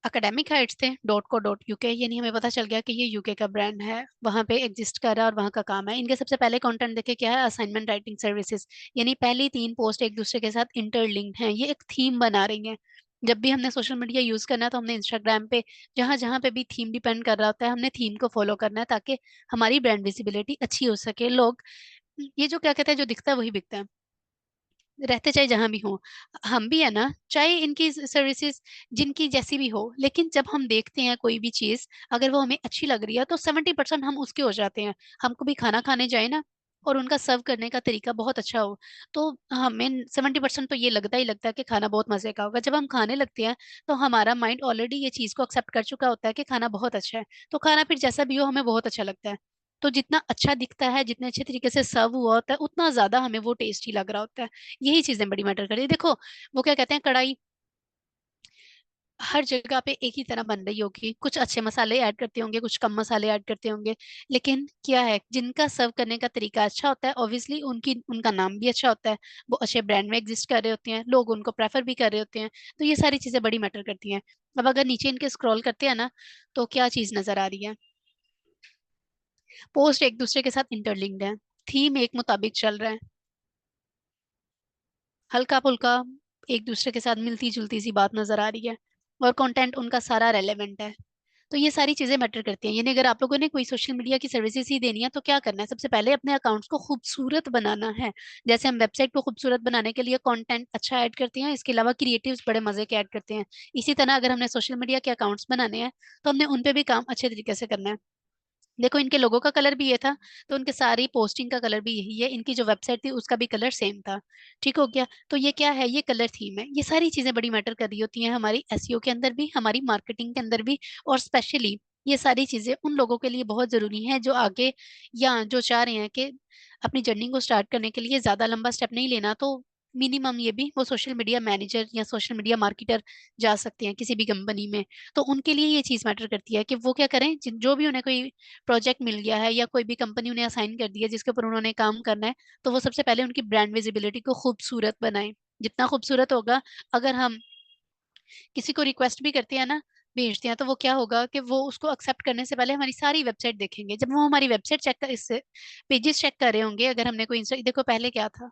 एकेडमिक हाइट्स थे .co.uk, यानी हमें पता चल गया कि ये यूके का ब्रांड है, वहां पे एग्जिस्ट कर रहा है और वहां का काम है। इनके सबसे पहले कंटेंट देखे क्या है, असाइनमेंट राइटिंग सर्विसेज, यानी पहली तीन पोस्ट एक दूसरे के साथ इंटरलिंक्ड हैं, ये एक थीम बना रही हैं। जब भी हमने सोशल मीडिया यूज करना है तो हमने इंस्टाग्राम पे जहां जहां पे भी थीम डिपेंड कर रहा होता है, हमने थीम को फॉलो करना है ताकि हमारी ब्रांड विजिबिलिटी अच्छी हो सके। लोग ये जो क्या कहते हैं, जो दिखता है वही बिकता है, रहते चाहे जहां भी हो। हम भी है ना, चाहे इनकी सर्विसेज जिनकी जैसी भी हो, लेकिन जब हम देखते हैं कोई भी चीज, अगर वो हमें अच्छी लग रही है तो 70% हम उसके हो जाते हैं। हमको भी खाना खाने जाए ना और उनका सर्व करने का तरीका बहुत अच्छा हो, तो हमें 70% तो ये लगता ही लगता है कि खाना बहुत मजे का होगा। जब हम खाने लगते हैं तो हमारा माइंड ऑलरेडी ये चीज को एक्सेप्ट कर चुका होता है कि खाना बहुत अच्छा है, तो खाना फिर जैसा भी हो हमें बहुत अच्छा लगता है। तो जितना अच्छा दिखता है, जितने अच्छे तरीके से सर्व हुआ होता है, उतना ज्यादा हमें वो टेस्टी लग रहा होता है। यही चीजें बड़ी मैटर कर रही है। देखो, वो क्या कहते हैं, कढ़ाई हर जगह पे एक ही तरह बन रही होगी, कुछ अच्छे मसाले ऐड करते होंगे, कुछ कम मसाले ऐड करते होंगे, लेकिन क्या है, जिनका सर्व करने का तरीका अच्छा होता है ऑब्वियसली उनकी उनका नाम भी अच्छा होता है, वो अच्छे ब्रांड में एग्जिस्ट कर रहे होते हैं, लोग उनको प्रेफर भी कर रहे होते हैं। तो ये सारी चीजें बड़ी मैटर करती हैं। अब अगर नीचे इनके स्क्रॉल करते हैं ना, तो क्या चीज नजर आ रही है, पोस्ट एक दूसरे के साथ इंटरलिंक्ड है, थीम एक मुताबिक चल रहा है, हल्का फुल्का एक दूसरे के साथ मिलती जुलती सी बात नजर आ रही है, और कंटेंट उनका सारा रेलेवेंट है। तो ये सारी चीजें मैटर करती हैं। यानी अगर आप लोगों ने कोई सोशल मीडिया की सर्विसेज ही देनी है तो क्या करना है, सबसे पहले अपने अकाउंट्स को खूबसूरत बनाना है। जैसे हम वेबसाइट को खूबसूरत बनाने के लिए कंटेंट अच्छा ऐड करते हैं, इसके अलावा क्रिएटिव्स बड़े मजे के ऐड करते हैं। इसी तरह अगर हमने सोशल मीडिया के अकाउंट्स बनाने हैं तो हमने उन पे भी काम अच्छे तरीके से करना है। देखो, इनके लोगों का कलर भी ये था, तो उनके सारी पोस्टिंग का कलर भी यही है, इनकी जो वेबसाइट थी उसका भी कलर सेम था। ठीक हो गया, तो ये क्या है, ये कलर थीम है। ये सारी चीजें बड़ी मैटर कर रही होती हैं हमारी एसईओ के अंदर भी, हमारी मार्केटिंग के अंदर भी, और स्पेशली ये सारी चीजें उन लोगों के लिए बहुत जरूरी हैं जो आगे, या जो चाह रहे हैं कि अपनी जर्नी को स्टार्ट करने के लिए ज्यादा लंबा स्टेप नहीं लेना, तो मिनिमम ये भी वो सोशल मीडिया मैनेजर या सोशल मीडिया मार्केटर जा सकते हैं किसी भी कंपनी में। तो उनके लिए ये चीज मैटर करती है कि वो क्या करें, जो भी उन्हें कोई प्रोजेक्ट मिल गया है या कोई भी कंपनी उन्हें असाइन कर दी है जिसके ऊपर उन्होंने काम करना है, तो वो सबसे पहले उनकी ब्रांड विजिबिलिटी को खूबसूरत बनाएं। जितना खूबसूरत होगा, अगर हम किसी को रिक्वेस्ट भी करते हैं ना, भेजते हैं, तो वो क्या होगा कि वो उसको एक्सेप्ट करने से पहले हमारी सारी वेबसाइट देखेंगे। जब वो हमारी वेबसाइट चेक कर, इससे पेजेस चेक कर रहे होंगे, अगर हमने कोई इंस्टा, देखो पहले क्या था,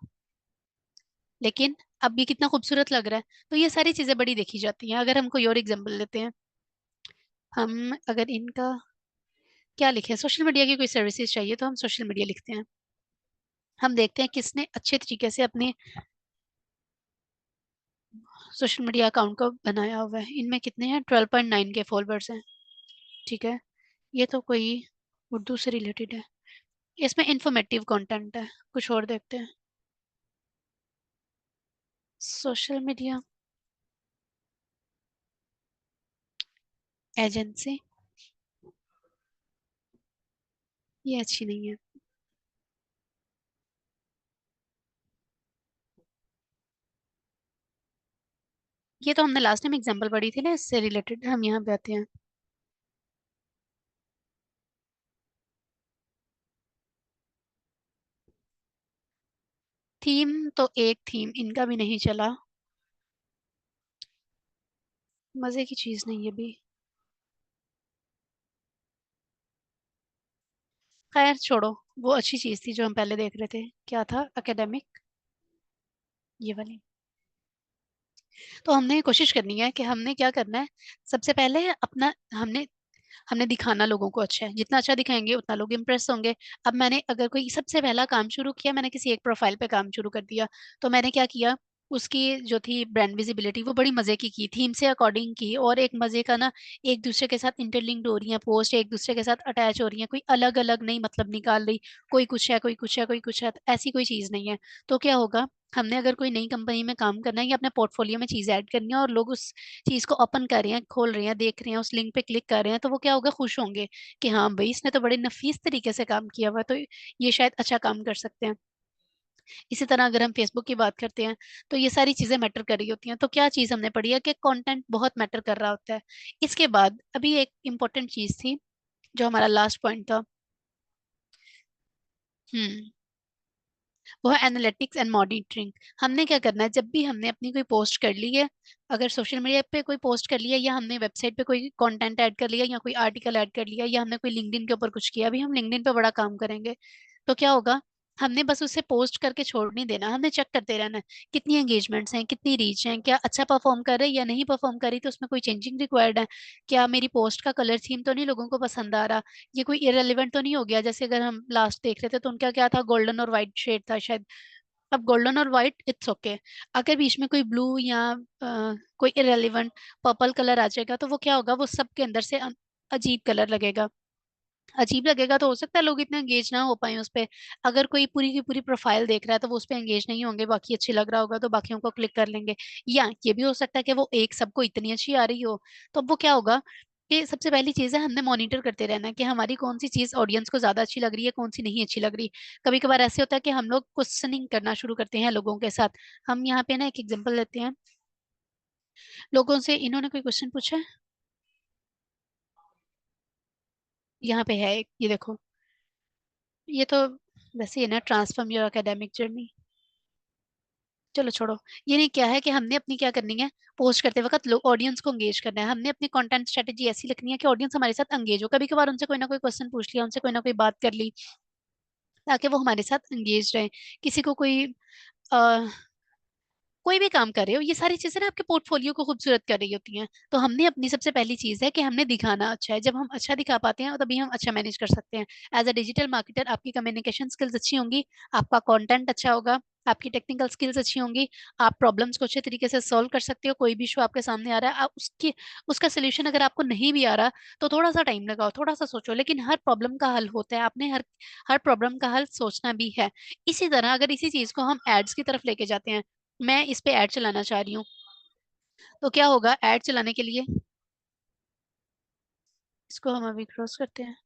लेकिन अब ये कितना खूबसूरत लग रहा है। तो ये सारी चीजें बड़ी देखी जाती हैं। अगर हम कोई और एग्जांपल लेते हैं, हम अगर इनका क्या लिखे, सोशल मीडिया की कोई सर्विसेज चाहिए तो हम सोशल मीडिया लिखते हैं, हम देखते हैं किसने अच्छे तरीके से अपने सोशल मीडिया अकाउंट को बनाया हुआ है। इनमें कितने हैं, 12.9 के फॉलोअर्स हैं। ठीक है, ये तो कोई उर्दू से रिलेटेड है, इसमें इंफॉर्मेटिव कंटेंट है। कुछ और देखते हैं, सोशल मीडिया एजेंसी, ये अच्छी नहीं है। ये तो हमने लास्ट टाइम एग्जांपल पढ़ी थी ना, इससे रिलेटेड हम यहाँ पे आते हैं। थीम तो एक थीम इनका भी नहीं चला। मजे की चीज नहीं है भी। खैर छोड़ो। वो अच्छी चीज थी जो हम पहले देख रहे थे, क्या था, एकेडमिक, ये वाली। तो हमने कोशिश करनी है कि हमने क्या करना है। सबसे पहले अपना हमने हमने दिखाना लोगों को अच्छा है, जितना अच्छा दिखाएंगे उतना लोग इंप्रेस होंगे। अब मैंने अगर कोई सबसे पहला काम शुरू किया, मैंने किसी एक प्रोफाइल पे काम शुरू कर दिया। तो मैंने क्या किया, उसकी जो थी ब्रांड विजिबिलिटी वो बड़ी मजे की थीम से अकॉर्डिंग की, और एक मजे का ना, एक दूसरे के साथ इंटरलिंक्ड हो रही है पोस्ट, एक दूसरे के साथ अटैच हो रही है, कोई अलग अलग नहीं मतलब निकाल रही, कोई कुछ है कोई कुछ है कोई कुछ है, तो ऐसी कोई चीज नहीं है। तो क्या होगा, हमने अगर कोई नई कंपनी में काम करना है या अपने पोर्टफोलियो में चीज ऐड करनी है, और लोग उस चीज को ओपन कर रहे हैं, खोल रहे हैं, देख रहे हैं, उस लिंक पे क्लिक कर रहे हैं, तो वो क्या होगा, खुश होंगे कि हाँ भाई इसने तो बड़े नफीस तरीके से काम किया हुआ है, तो ये शायद अच्छा काम कर सकते हैं। इसी तरह अगर हम फेसबुक की बात करते हैं, तो ये सारी चीजें मैटर कर रही होती हैं। तो क्या चीज हमने पढ़ी है कि कंटेंट बहुत मैटर कर रहा होता है। इसके बाद अभी एक इम्पोर्टेंट चीज थी, जो हमारा लास्ट पॉइंट था। हम्म। वो है एनालिटिक्स एंड मॉनिटरिंग। हमने क्या करना है, जब भी हमने अपनी कोई पोस्ट कर ली है, अगर सोशल मीडिया पे कोई पोस्ट कर लिया, या हमने वेबसाइट पे कोई कंटेंट ऐड कर लिया, या कोई आर्टिकल ऐड कर लिया, या हमने कोई लिंक्डइन के ऊपर कुछ किया, अभी हम लिंक्डइन पे बड़ा काम करेंगे। तो क्या होगा, हमने बस उसे पोस्ट करके छोड़ नहीं देना, हमने चेक करते रहना है कितनी एंगेजमेंट्स हैं, कितनी रीच हैं, क्या अच्छा परफॉर्म कर रहे हैं या नहीं परफॉर्म कर रही, तो उसमें कोई चेंजिंग रिक्वायर्ड है, क्या मेरी पोस्ट का कलर थीम तो नहीं लोगों को पसंद आ रहा, ये कोई इरेलीवेंट तो नहीं हो गया। जैसे अगर हम लास्ट देख रहे थे तो उनका क्या था, गोल्डन और व्हाइट शेड था शायद। अब गोल्डन और व्हाइट इट्स ओके, अगर बीच में कोई ब्लू या कोई इरेलीवेंट पर्पल कलर आ जाएगा, तो वो क्या होगा, वो सबके अंदर से अजीब कलर लगेगा। अजीब लगेगा तो हो सकता है लोग इतना एंगेज ना हो पाए उस पे। अगर कोई पूरी की पूरी प्रोफाइल देख रहा है तो वो उस पे एंगेज नहीं होंगे, बाकी अच्छी लग रहा होगा तो बाकियों को क्लिक कर लेंगे। या ये भी हो सकता है कि वो एक सबको इतनी अच्छी आ रही हो, तो अब वो क्या होगा, कि सबसे पहली चीज है हमने मॉनिटर करते रहना है कि हमारी कौन सी चीज ऑडियंस को ज्यादा अच्छी लग रही है, कौन सी नहीं अच्छी लग रही। कभी कभार ऐसे होता है कि हम लोग क्वेश्चनिंग करना शुरू करते हैं लोगों के साथ। हम यहाँ पे ना एक एग्जांपल लेते हैं, लोगों से इन्होंने कोई क्वेश्चन पूछा है, यहाँ पे है एक, ये देखो। ये तो वैसे ही है ना, ट्रांसफॉर्म योर एकेडमिक जर्नी। चलो छोड़ो। ये नहीं, क्या है कि हमने अपनी क्या करनी है, पोस्ट करते वक्त लोग ऑडियंस को एंगेज करना है, हमने अपनी कंटेंट स्ट्रेटेजी ऐसी लिखनी है कि ऑडियंस हमारे साथ एंगेज हो। कभी कभार उनसे कोई ना कोई क्वेश्चन पूछ लिया, उनसे कोई ना कोई बात कर ली, ताकि वो हमारे साथ एंगेज रहे। किसी को कोई कोई भी काम कर रहे हो, ये सारी चीजें ना आपके पोर्टफोलियो को खूबसूरत कर रही होती हैं। तो हमने अपनी सबसे पहली चीज है कि हमने दिखाना अच्छा है। जब हम अच्छा दिखा पाते हैं तभी हम अच्छा मैनेज कर सकते हैं। एज अ डिजिटल मार्केटर आपकी कम्युनिकेशन स्किल्स अच्छी होंगी, आपका कंटेंट अच्छा होगा, आपकी टेक्निकल स्किल्स अच्छी होंगी, आप प्रॉब्लम्स को अच्छे तरीके से सॉल्व कर सकते हो। कोई भी इशू आपके सामने आ रहा है, आप उसकी उसका सोल्यूशन अगर आपको नहीं भी आ रहा, तो थोड़ा सा टाइम लगाओ, थोड़ा सा सोचो, लेकिन हर प्रॉब्लम का हल होता है, आपने हर हर प्रॉब्लम का हल सोचना भी है। इसी तरह अगर इसी चीज को हम एड्स की तरफ लेके जाते हैं, मैं इस पे ऐड चलाना चाह रही हूँ, तो क्या होगा, ऐड चलाने के लिए, इसको हम अभी क्रॉस करते हैं,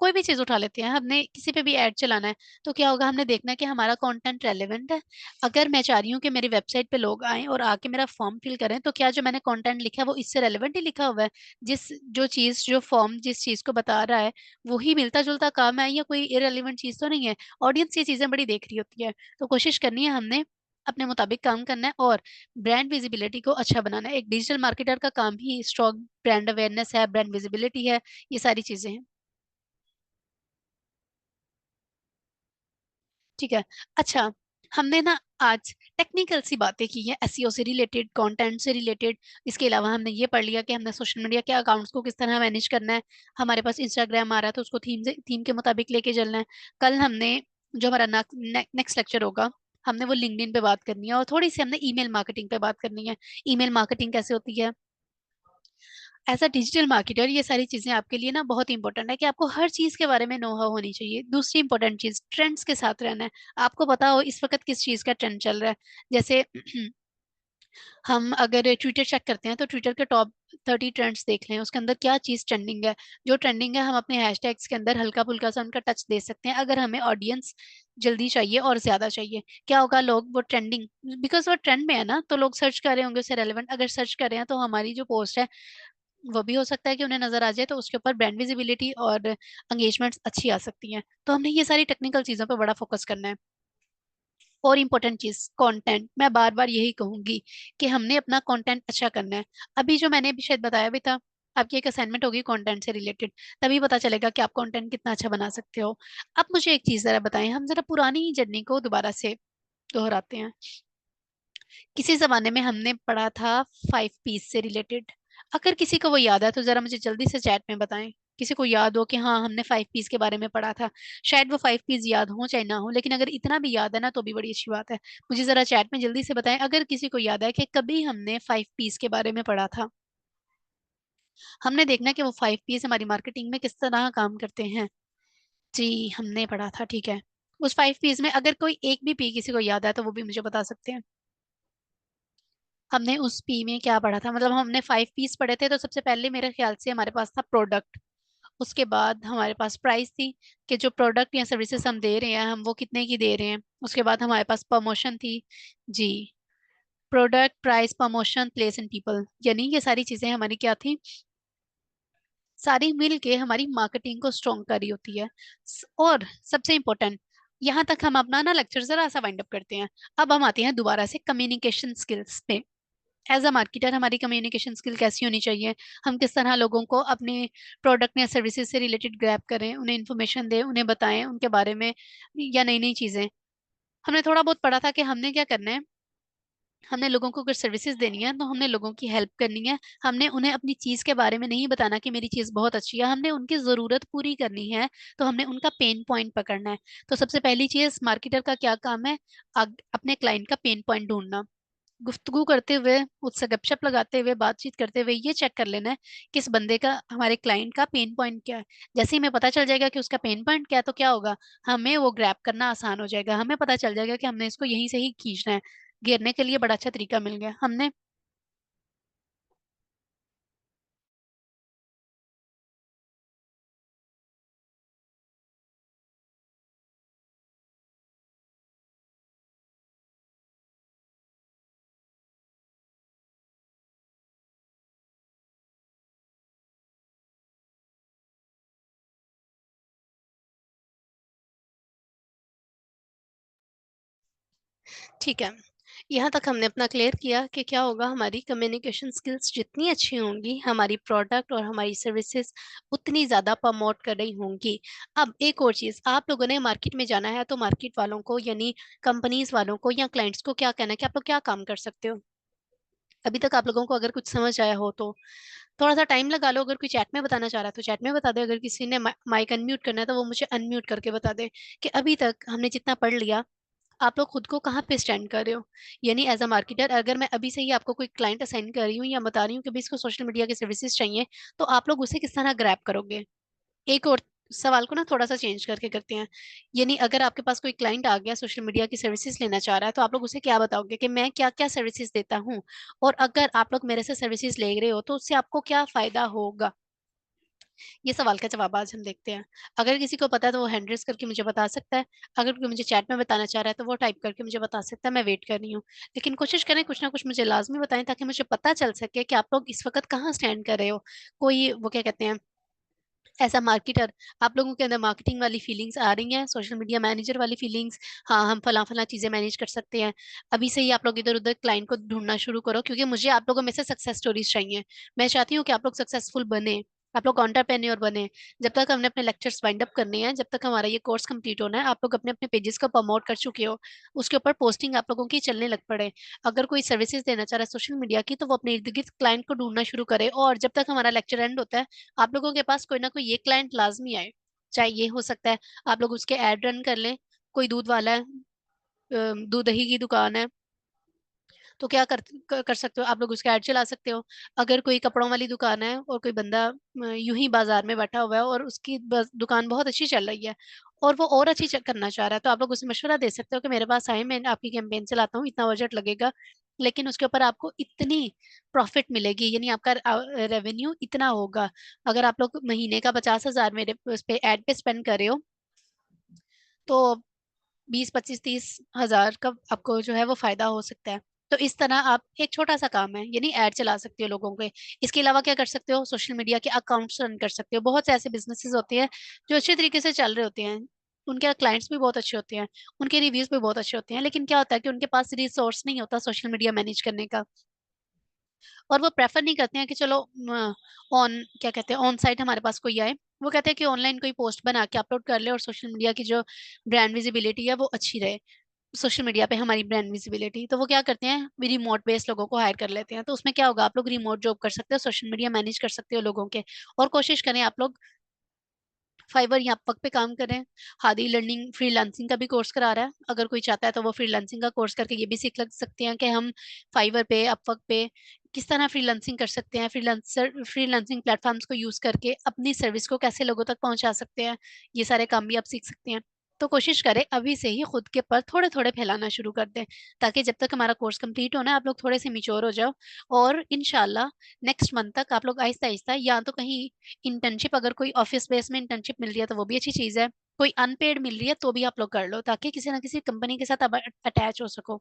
कोई भी चीज उठा लेते हैं, हमने किसी पे भी ऐड चलाना है, तो क्या होगा, हमने देखना है कि हमारा कंटेंट रेलेवेंट है। अगर मैं चाह रही हूँ कि मेरी वेबसाइट पे लोग आएं और आके मेरा फॉर्म फिल करें, तो क्या जो मैंने कंटेंट लिखा है वो इससे रेलेवेंट ही लिखा हुआ है, जिस जो चीज जो फॉर्म जिस चीज को बता रहा है वो ही मिलता जुलता काम है, या कोई इरेलीवेंट चीज तो नहीं है। ऑडियंस ये चीजें बड़ी देख रही होती है, तो कोशिश करनी है हमने अपने मुताबिक काम करना है, और ब्रांड विजिबिलिटी को अच्छा बनाना है। एक डिजिटल मार्केटर का काम ही स्ट्रॉन्ग ब्रांड अवेयरनेस है, ब्रांड विजिबिलिटी है, ये सारी चीजें हैं। ठीक है। अच्छा, हमने ना आज टेक्निकल सी बातें की हैं, एसईओ से रिलेटेड, कंटेंट से रिलेटेड। इसके अलावा हमने ये पढ़ लिया कि हमने सोशल मीडिया के अकाउंट्स को किस तरह मैनेज करना है। हमारे पास इंस्टाग्राम आ रहा है तो उसको थीम के मुताबिक लेके चलना है। कल हमने, जो हमारा नेक्स्ट लेक्चर होगा, हमने वो लिंक्डइन पे बात करनी है, और थोड़ी सी हमने ईमेल मार्केटिंग पे बात करनी है। ईमेल मार्केटिंग कैसे होती है, एज अ डिजिटल मार्केटर ये सारी चीजें आपके लिए ना बहुत इंपॉर्टेंट है, कि आपको हर चीज के बारे में नो हाउ होनी चाहिए। दूसरी इंपॉर्टेंट चीज, ट्रेंड्स के साथ रहना है। आपको पता हो इस वक्त किस चीज का ट्रेंड चल रहा है। जैसे हम अगर ट्विटर चेक करते हैं तो ट्विटर के टॉप 30 ट्रेंड्स देख लें, उसके अंदर क्या चीज ट्रेंडिंग है। जो ट्रेंडिंग है हम अपने हैशटैग्स के अंदर हल्का फुल्का सा उनका टच दे सकते हैं, अगर हमें ऑडियंस जल्दी चाहिए और ज्यादा चाहिए। क्या होगा, लोग वो ट्रेंडिंग, बिकॉज वो ट्रेंड में है ना, तो लोग सर्च कर रहे होंगे उससे रेलेवेंट। अगर सर्च कर रहे हैं तो हमारी जो पोस्ट है वो भी हो सकता है कि उन्हें नजर आ जाए, तो उसके ऊपर ब्रांड विजिबिलिटी और एंगेजमेंट्स अच्छी आ सकती हैं। तो हमने ये सारी टेक्निकल चीजों पर बड़ा फोकस करना है। और इम्पोर्टेंट चीज, कंटेंट, मैं बार बार यही कहूंगी कि हमने अपना कंटेंट अच्छा करना है। अभी जो मैंने भी शायद बताया भी था, आपकी एक असाइनमेंट होगी कंटेंट से रिलेटेड, तभी पता चलेगा कि आप कंटेंट कितना अच्छा बना सकते हो। अब मुझे एक चीज जरा बताएं, हम जरा पुरानी जर्नी को दोबारा से दोहराते हैं। किसी जमाने में हमने पढ़ा था 5 पीस से रिलेटेड। अगर किसी को वो याद है तो जरा मुझे जल्दी से चैट में बताएं। किसी को याद हो कि हाँ हमने 5 पीस के बारे में पढ़ा था। शायद वो 5 पीस याद हो चाहे ना हो, लेकिन अगर इतना भी याद है ना तो भी बड़ी अच्छी बात है। मुझे जरा चैट में जल्दी से बताएं अगर किसी को याद है कि कभी हमने 5 पीस के बारे में पढ़ा था। हमने देखना कि वो 5 पीस हमारी मार्केटिंग में किस तरह काम करते हैं। जी हमने पढ़ा था, ठीक है। उस 5 पीस में अगर कोई एक भी पी किसी को याद है तो वो भी मुझे बता सकते हैं। हमने उस पी में क्या पढ़ा था, मतलब हमने 5 पीस पढ़े थे, तो सबसे पहले मेरे ख्याल से हमारे पास था प्रोडक्ट। उसके बाद हमारे पास प्राइस थी, कि जो प्रोडक्ट या सर्विसेज हम दे रहे हैं हम वो कितने की दे रहे हैं। उसके बाद हमारे पास प्रमोशन थी। जी, product, price, promotion, place and people, यानी ये सारी चीजें हमारी क्या थी, सारी मिल के हमारी मार्केटिंग को स्ट्रॉन्ग करी होती है। और सबसे इम्पोर्टेंट, यहाँ तक हम अपना ना लेक्चर जरा सा वाइंड अप करते हैं। अब हम आते हैं दोबारा से कम्युनिकेशन स्किल्स पे। एज अ मार्केटर हमारी कम्युनिकेशन स्किल कैसी होनी चाहिए, हम किस तरह लोगों को अपने प्रोडक्ट या सर्विसेज से रिलेटेड ग्रैब करें, उन्हें इन्फॉर्मेशन दें, उन्हें बताएं उनके बारे में, या नई नई चीजें। हमने थोड़ा बहुत पढ़ा था कि हमने क्या करना है। हमने लोगों को अगर सर्विसेज देनी है तो हमने लोगों की हेल्प करनी है। हमने उन्हें अपनी चीज के बारे में नहीं बताना कि मेरी चीज बहुत अच्छी है, हमने उनकी जरूरत पूरी करनी है। तो हमने उनका पेन पॉइंट पकड़ना है। तो सबसे पहली चीज मार्केटर का क्या काम है, अपने क्लाइंट का पेन पॉइंट ढूंढना। गुफ्तगू करते हुए, उससे गपशप लगाते हुए, बातचीत करते हुए ये चेक कर लेना है कि इस बंदे का, हमारे क्लाइंट का पेन पॉइंट क्या है। जैसे ही हमें पता चल जाएगा कि उसका पेन पॉइंट क्या है तो क्या होगा, हमें वो ग्रैब करना आसान हो जाएगा। हमें पता चल जाएगा कि हमने इसको यहीं से ही खींचना है। घेरने के लिए बड़ा अच्छा तरीका मिल गया हमने। ठीक है, यहाँ तक हमने अपना क्लियर किया कि क्या होगा, हमारी कम्युनिकेशन स्किल्स जितनी अच्छी होंगी हमारी प्रोडक्ट और हमारी सर्विसेज उतनी ज़्यादा प्रमोट कर रही होंगी। अब एक और चीज़, आप लोगों ने मार्केट में जाना है तो मार्केट वालों को, यानी कंपनीज वालों को या क्लाइंट्स को क्या कहना है कि आप लोग क्या काम कर सकते हो। अभी तक आप लोगों को अगर कुछ समझ आया हो तो थोड़ा सा टाइम लगा लो। अगर कोई चैट में बताना चाह रहा है तो चैट में बता दे, अगर किसी ने माइक अनम्यूट करना है तो वो मुझे अनम्यूट करके बता दे कि अभी तक हमने जितना पढ़ लिया आप लोग खुद को कहाँ पे स्टैंड कर रहे हो। यानी एज अ मार्केटर अगर मैं अभी से ही आपको कोई क्लाइंट असाइन कर रही हूँ या बता रही हूँ कि भाई इसको सोशल मीडिया की सर्विसेज चाहिए, तो आप लोग उसे किस तरह ग्रैब करोगे। एक और सवाल को ना थोड़ा सा चेंज करके करते हैं। यानी अगर आपके पास कोई क्लाइंट आ गया सोशल मीडिया की सर्विसेज लेना चाह रहा है तो आप लोग उसे क्या बताओगे कि मैं क्या क्या सर्विसेज देता हूँ, और अगर आप लोग मेरे से सर्विसेज ले रहे हो तो उससे आपको क्या फायदा होगा। ये सवाल का जवाब आज हम देखते हैं। अगर किसी को पता है तो वो हैंड रेस करके मुझे बता सकता है। अगर कोई मुझे चैट में बताना चाह रहा है तो वो टाइप करके मुझे बता सकता है, मैं वेट कर रही हूँ। लेकिन कोशिश करें कुछ ना कुछ मुझे लाजमी बताएं ताकि मुझे पता चल सके कि आप लोग इस वक्त कहाँ स्टैंड कर रहे हो। कोई वो क्या कहते हैं, ऐसा मार्केटर, आप लोगों के अंदर मार्केटिंग वाली फीलिंग्स आ रही हैं, सोशल मीडिया मैनेजर वाली फीलिंग्स, हाँ हम फला फला चीजें मैनेज कर सकते हैं। अभी से ही आप लोग इधर उधर क्लाइंट को ढूंढना शुरू करो, क्योंकि मुझे आप लोगों में से सक्सेस स्टोरीज चाहिए। मैं चाहती हूँ कि आप लोग सक्सेसफुल बने, आप लोग एंटरप्रेन्योर बने। जब तक हमने अपने लेक्चर्स वाइंड अप करने हैं, जब तक हमारा ये कोर्स कंप्लीट होना है, आप लोग अपने अपने पेजेस को प्रमोट कर चुके हो, उसके ऊपर पोस्टिंग आप लोगों की चलने लग पड़े। अगर कोई सर्विसेज देना चाह रहा है सोशल मीडिया की तो वो अपने इर्द गिर्द क्लाइंट को ढूंढना शुरू करे, और जब तक हमारा लेक्चर एंड होता है आप लोगों के पास कोई ना कोई ये क्लाइंट लाजमी आए। चाहे ये हो सकता है आप लोग उसके एड रन कर लें, कोई दूध वाला है, दूध दही की दुकान है, तो क्या कर सकते हो आप लोग, उसका ऐड चला सकते हो। अगर कोई कपड़ों वाली दुकान है और कोई बंदा यूं ही बाजार में बैठा हुआ है और उसकी दुकान बहुत अच्छी चल रही है और वो और अच्छी करना चाह रहा है, तो आप लोग उसे मशवरा दे सकते हो कि मेरे पास आए, मैं आपकी कैंपेन चलाता हूँ, इतना बजट लगेगा, लेकिन उसके ऊपर आपको इतनी प्रॉफिट मिलेगी, यानी आपका रेवेन्यू इतना होगा। अगर आप लोग महीने का 50,000 मेरे उस पे एड पे स्पेंड कर रहे हो, तो 20, 25, 30 हजार का आपको जो है वो फायदा हो सकता है। तो इस तरह आप, एक छोटा सा काम है, यानी ऐड चला सकते हो लोगों के। इसके अलावा क्या कर सकते हो, सोशल मीडिया के अकाउंट्स रन कर सकते हो। बहुत से ऐसे बिजनेसेस होते हैं जो अच्छे तरीके से चल रहे होते हैं, उनके क्लाइंट्स भी बहुत अच्छे होते हैं, उनके रिव्यूज भी बहुत अच्छे होते हैं, लेकिन क्या होता है कि उनके पास रिसोर्स नहीं होता सोशल मीडिया मैनेज करने का। और वो प्रेफर नहीं करते हैं कि चलो ऑन क्या कहते हैं ऑन साइट हमारे पास कोई आए। वो कहते हैं कि ऑनलाइन कोई पोस्ट बना के अपलोड कर ले और सोशल मीडिया की जो ब्रांड विजिबिलिटी है वो अच्छी रहे, सोशल मीडिया पे हमारी ब्रांड विजिबिलिटी। तो वो क्या करते हैं, रिमोट बेस्ड लोगों को हायर कर लेते हैं। तो उसमें क्या होगा, आप लोग रिमोट जॉब कर सकते हो, सोशल मीडिया मैनेज कर सकते हो लोगों के। और कोशिश करें आप लोग फाइवर या अपवर्क पे काम करें। हादी लर्निंग फ्रीलांसिंग का भी कोर्स करा रहा है, अगर कोई चाहता है तो वो फ्रीलांसिंग का कोर्स करके ये भी सीख लग सकते हैं कि हम फाइवर पे अपवर्क पे किस तरह फ्रीलांसिंग कर सकते हैं, फ्रीलांसिंग प्लेटफॉर्म्स को यूज करके अपनी सर्विस को कैसे लोगों तक पहुंचा सकते हैं। ये सारे काम भी आप सीख सकते हैं। तो कोशिश करें अभी से ही खुद के पर थोड़े थोड़े फैलाना शुरू कर दें, ताकि जब तक हमारा कोर्स कंप्लीट होना है आप लोग थोड़े से मिच्योर हो जाओ। और इनशाला नेक्स्ट मंथ तक आप लोग आहिस्ता आहिस्ता, या तो कहीं इंटर्नशिप, अगर कोई ऑफिस बेस में इंटर्नशिप मिल रही है तो वो भी अच्छी चीज है, कोई अनपेड मिल रही है तो भी आप लोग कर लो, ताकि किसी ना किसी कंपनी के साथ आप अटैच हो सको।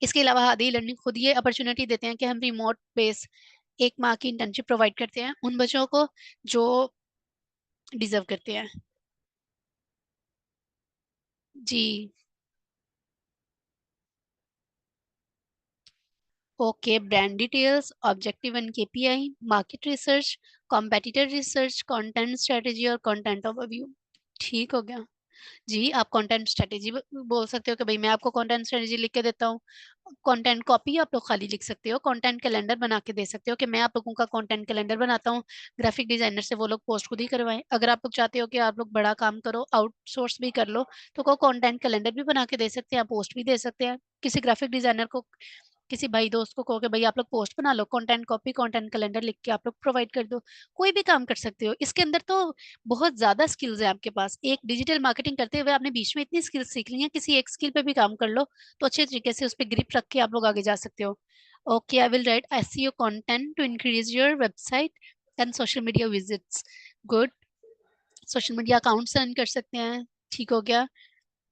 इसके अलावा हादी लर्निंग खुद ये अपॉर्चुनिटी देते हैं कि हम रिमोट बेस 1 माह की इंटर्नशिप प्रोवाइड करते हैं उन बच्चों को जो डिजर्व करते हैं। जी। Okay, brand details, objective and KPI, market research, competitor research, content strategy और कंटेंट ओवरव्यू। ठीक हो गया। जी, आप कंटेंट स्ट्रेटेजी बोल सकते हो कि भाई मैं आपको कंटेंट स्ट्रेटेजी लिख के देता हूँ। कंटेंट कॉपी आप लोग खाली लिख सकते हो, कंटेंट कैलेंडर बना के दे सकते हो कि मैं आप लोगों का कंटेंट कैलेंडर बनाता हूँ, ग्राफिक डिजाइनर से वो लोग पोस्ट खुद ही करवाएं। अगर आप लोग चाहते हो कि आप लोग बड़ा काम करो, आउटसोर्स भी कर लो, तो को कंटेंट कैलेंडर भी बना के दे सकते हैं, पोस्ट भी दे सकते हैं। किसी ग्राफिक डिजाइनर को, किसी भाई दोस्त को कहो कि भाई आप लोग पोस्ट बना लो, कंटेंट कॉपी कंटेंट कैलेंडर लिख के आप लोग प्रोवाइड कर दो। कोई भी काम कर सकते हो इसके अंदर। तो बहुत ज्यादा स्किल्स है आपके पास, एक डिजिटल मार्केटिंग करते हुए आपने बीच में इतनी स्किल्स सीख ली हैं, किसी एक स्किल पे भी काम कर लो तो अच्छे तरीके से उस पर ग्रिप रख के आप लोग आगे जा सकते हो। Okay, I will write SEO content to increase your website and social media visits. Good. Social media accounts run कर सकते हैं। ठीक हो गया।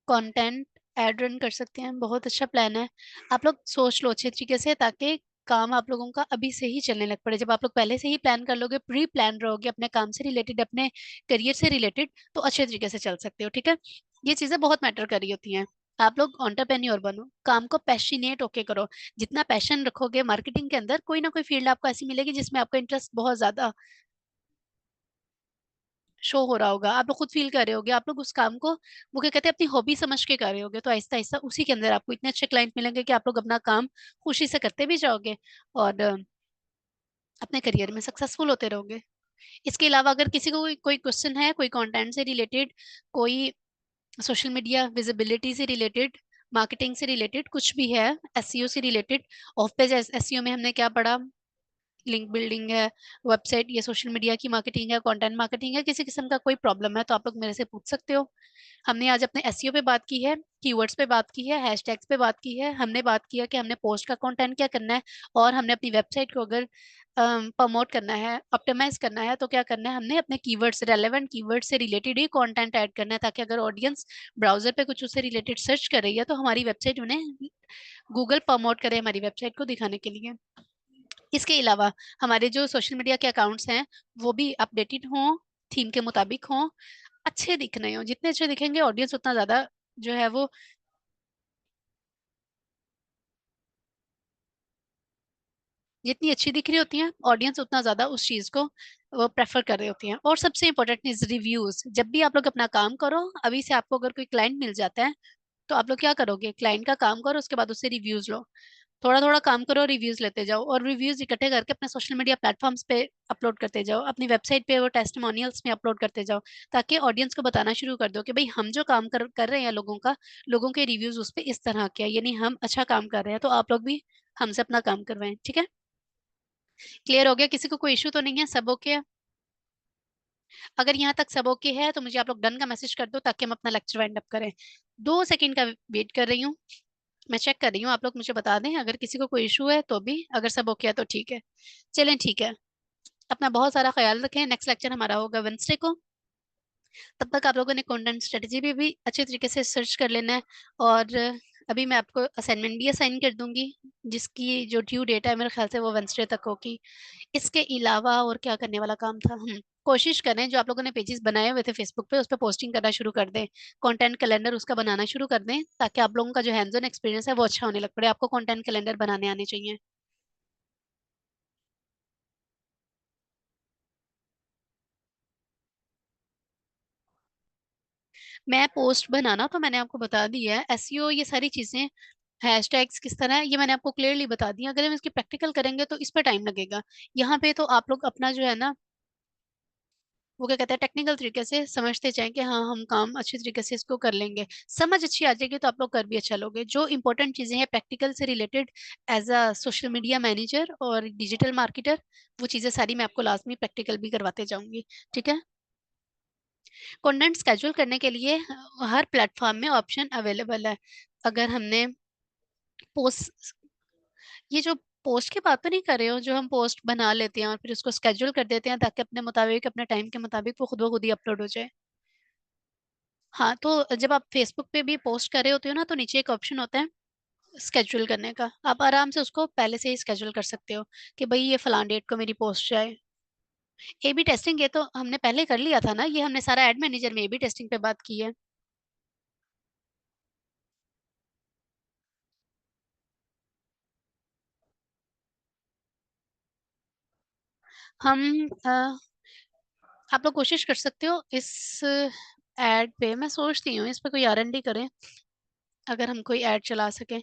कंटेंट एड रन कर सकते हैं, बहुत अच्छा प्लान है। आप लोग सोच लो अच्छे तरीके से, ताकि काम आप लोगों का अभी से ही चलने लग पड़े। जब आप लोग पहले से ही प्लान कर लोगे, प्री प्लान रहोगे अपने काम से रिलेटेड, अपने करियर से रिलेटेड, तो अच्छे तरीके से चल सकते हो। ठीक है, ये चीजें बहुत मैटर कर रही होती हैं। आप लोग एंटरप्रेन्योर बनो, काम को पैशनेट होके करो। जितना पैशन रखोगे मार्केटिंग के अंदर, कोई ना कोई फील्ड आपको ऐसी मिलेगी जिसमें आपका इंटरेस्ट बहुत ज्यादा शो हो रहा होगा, आप लोग खुद फील कर रहे होगे, आप लोग उस काम को वो क्या कहते हैं अपनी हॉबी समझ के कर रहे होगे। तो आहिस्ता आहिस्ता उसी के अंदर आपको इतने अच्छे क्लाइंट मिलेंगे कि आप लोग अपना काम खुशी से करते भी जाओगे और अपने करियर में सक्सेसफुल होते रहोगे। इसके अलावा अगर किसी को कोई क्वेश्चन है, कोई कंटेंट से रिलेटेड, कोई सोशल मीडिया विजिबिलिटी से रिलेटेड, मार्केटिंग से रिलेटेड कुछ भी है, एसईओ से रिलेटेड, ऑफ पेज एसईओ में हमने क्या पढ़ा, लिंक बिल्डिंग है, वेबसाइट, ये सोशल मीडिया की मार्केटिंग है, कंटेंट मार्केटिंग है, किसी किस्म का कोई प्रॉब्लम है तो आप लोग मेरे से पूछ सकते हो। हमने आज अपने एसईओ पे बात की है, कीवर्ड्स पे बात की है, हैशटैग्स पे बात की है, हमने बात किया कि हमने पोस्ट का कंटेंट क्या करना है, और हमने अपनी वेबसाइट को अगर प्रमोट करना है, ऑप्टिमाइज करना है, तो क्या करना है, हमने अपने कीवर्ड्स, रेलेवेंट कीवर्ड से रिलेटेड ही कंटेंट ऐड करना है, ताकि अगर ऑडियंस ब्राउजर पे कुछ उससे रिलेटेड सर्च कर रही है तो हमारी वेबसाइट उन्हें गूगल प्रमोट करे हमारी वेबसाइट को दिखाने के लिए। इसके अलावा हमारे जो सोशल मीडिया के अकाउंट्स हैं वो भी अपडेटेड हों, थीम के मुताबिक हों, अच्छे दिखने हो। जितने अच्छे दिखेंगे ऑडियंस उतना ज्यादा जो है वो, जितनी अच्छी दिख रही होती है ऑडियंस उतना ज्यादा उस चीज को वो प्रेफर कर रही होती है। और सबसे इंपॉर्टेंट इज रिव्यूज। जब भी आप लोग अपना काम करो, अभी से आपको अगर कोई क्लाइंट मिल जाता है तो आप लोग क्या करोगे, क्लाइंट का काम करो, उसके बाद उससे रिव्यूज लो। थोड़ा थोड़ा काम करो, रिव्यूज लेते जाओ, और रिव्यूज इकट्ठे करके अपने सोशल मीडिया प्लेटफॉर्म्स पे अपलोड करते जाओ, अपनी वेबसाइट पे वो टेस्टिमोनियल्स में अपलोड करते जाओ, ताकि ऑडियंस को बताना शुरू कर दो कि भाई हम जो काम कर रहे हैं लोगों का, लोगों के रिव्यूज उस पे इस तरह के हैं, यानी हम अच्छा काम कर रहे हैं, तो आप लोग भी हमसे अपना काम करवाएं। ठीक है, क्लियर हो गया? किसी को कोई इशू तो नहीं है? सब ओके है? अगर यहाँ तक सब ओके है तो मुझे आप लोग डन का मैसेज कर दो, ताकि हम अपना लेक्चर वाइंड अप करें। 2 सेकंड का वेट कर रही हूँ। मैं चेक कर रही हूँ, आप लोग मुझे बता दें अगर किसी को कोई इशू है तो भी, अगर सब ओके है तो ठीक है। चलें ठीक है। अपना बहुत सारा ख्याल रखें, नेक्स्ट लेक्चर हमारा होगा वेंसडे को। तब तक आप लोगों ने कंटेंट स्ट्रेटजी भी अच्छे तरीके से सर्च कर लेना है। और अभी मैं आपको असाइनमेंट भी असाइन कर दूंगी, जिसकी जो ड्यू डेट है मेरे ख्याल से वो वेंसडे तक होगी। इसके अलावा और क्या करने वाला काम था, कोशिश करें जो आप लोगों ने पेजेस बनाए हुए थे फेसबुक पे उस पर पोस्टिंग करना शुरू कर दें। कंटेंट कैलेंडर उसका बनाना शुरू कर दें, ताकि आप लोगों का जो हैंड्स ऑन एक्सपीरियंस है वो अच्छा होने लग पड़े। आपको कंटेंट कैलेंडर बनाने आने चाहिए। मैं पोस्ट बनाना तो मैंने आपको बता दिया है, एसईओ ये सारी चीजें, हैशटैग्स किस तरह है, ये मैंने आपको क्लियरली बता दिया। अगर हम इसकी प्रैक्टिकल करेंगे तो इस पर टाइम लगेगा। यहाँ पे तो आप लोग अपना जो है ना, वो क्या कहते हैं, टेक्निकल तरीके से समझते जाएं कि हाँ हम काम अच्छे तरीके से इसको कर लेंगे। समझ अच्छी आ जाएगी तो आप लोग कर भी अच्छा लोगे। जो इंपॉर्टेंट चीजें हैं प्रैक्टिकल से related, as a social media manager और डिजिटल मार्केटर, वो चीजें सारी मैं आपको लाजमी प्रैक्टिकल भी करवाते जाऊंगी। ठीक है। कंटेंट स्केड्यूल करने के लिए हर प्लेटफॉर्म में ऑप्शन अवेलेबल है। अगर हमने पोस्ट, ये जो पोस्ट की बात तो नहीं कर रहे हो, जो हम पोस्ट बना लेते हैं और फिर उसको स्केड्यूल कर देते हैं ताकि अपने मुताबिक, अपने टाइम के मुताबिक वो खुद ब खुद ही अपलोड हो जाए। हाँ, तो जब आप फेसबुक पे भी पोस्ट कर रहे होते हो ना, तो नीचे एक ऑप्शन होता है स्केड्यूल करने का। आप आराम से उसको पहले से ही स्केड्यूल कर सकते हो कि भाई ये फलान डेट को मेरी पोस्ट जाए। ए बी टेस्टिंग ये तो हमने पहले कर लिया था ना, ये हमने सारा एड मैनेजर में ए बी टेस्टिंग पे बात की है। हम आप लोग कोशिश कर सकते हो इस एड पे, मैं सोचती हूँ इस पे कोई R&D करें, अगर हम कोई ऐड चला सके।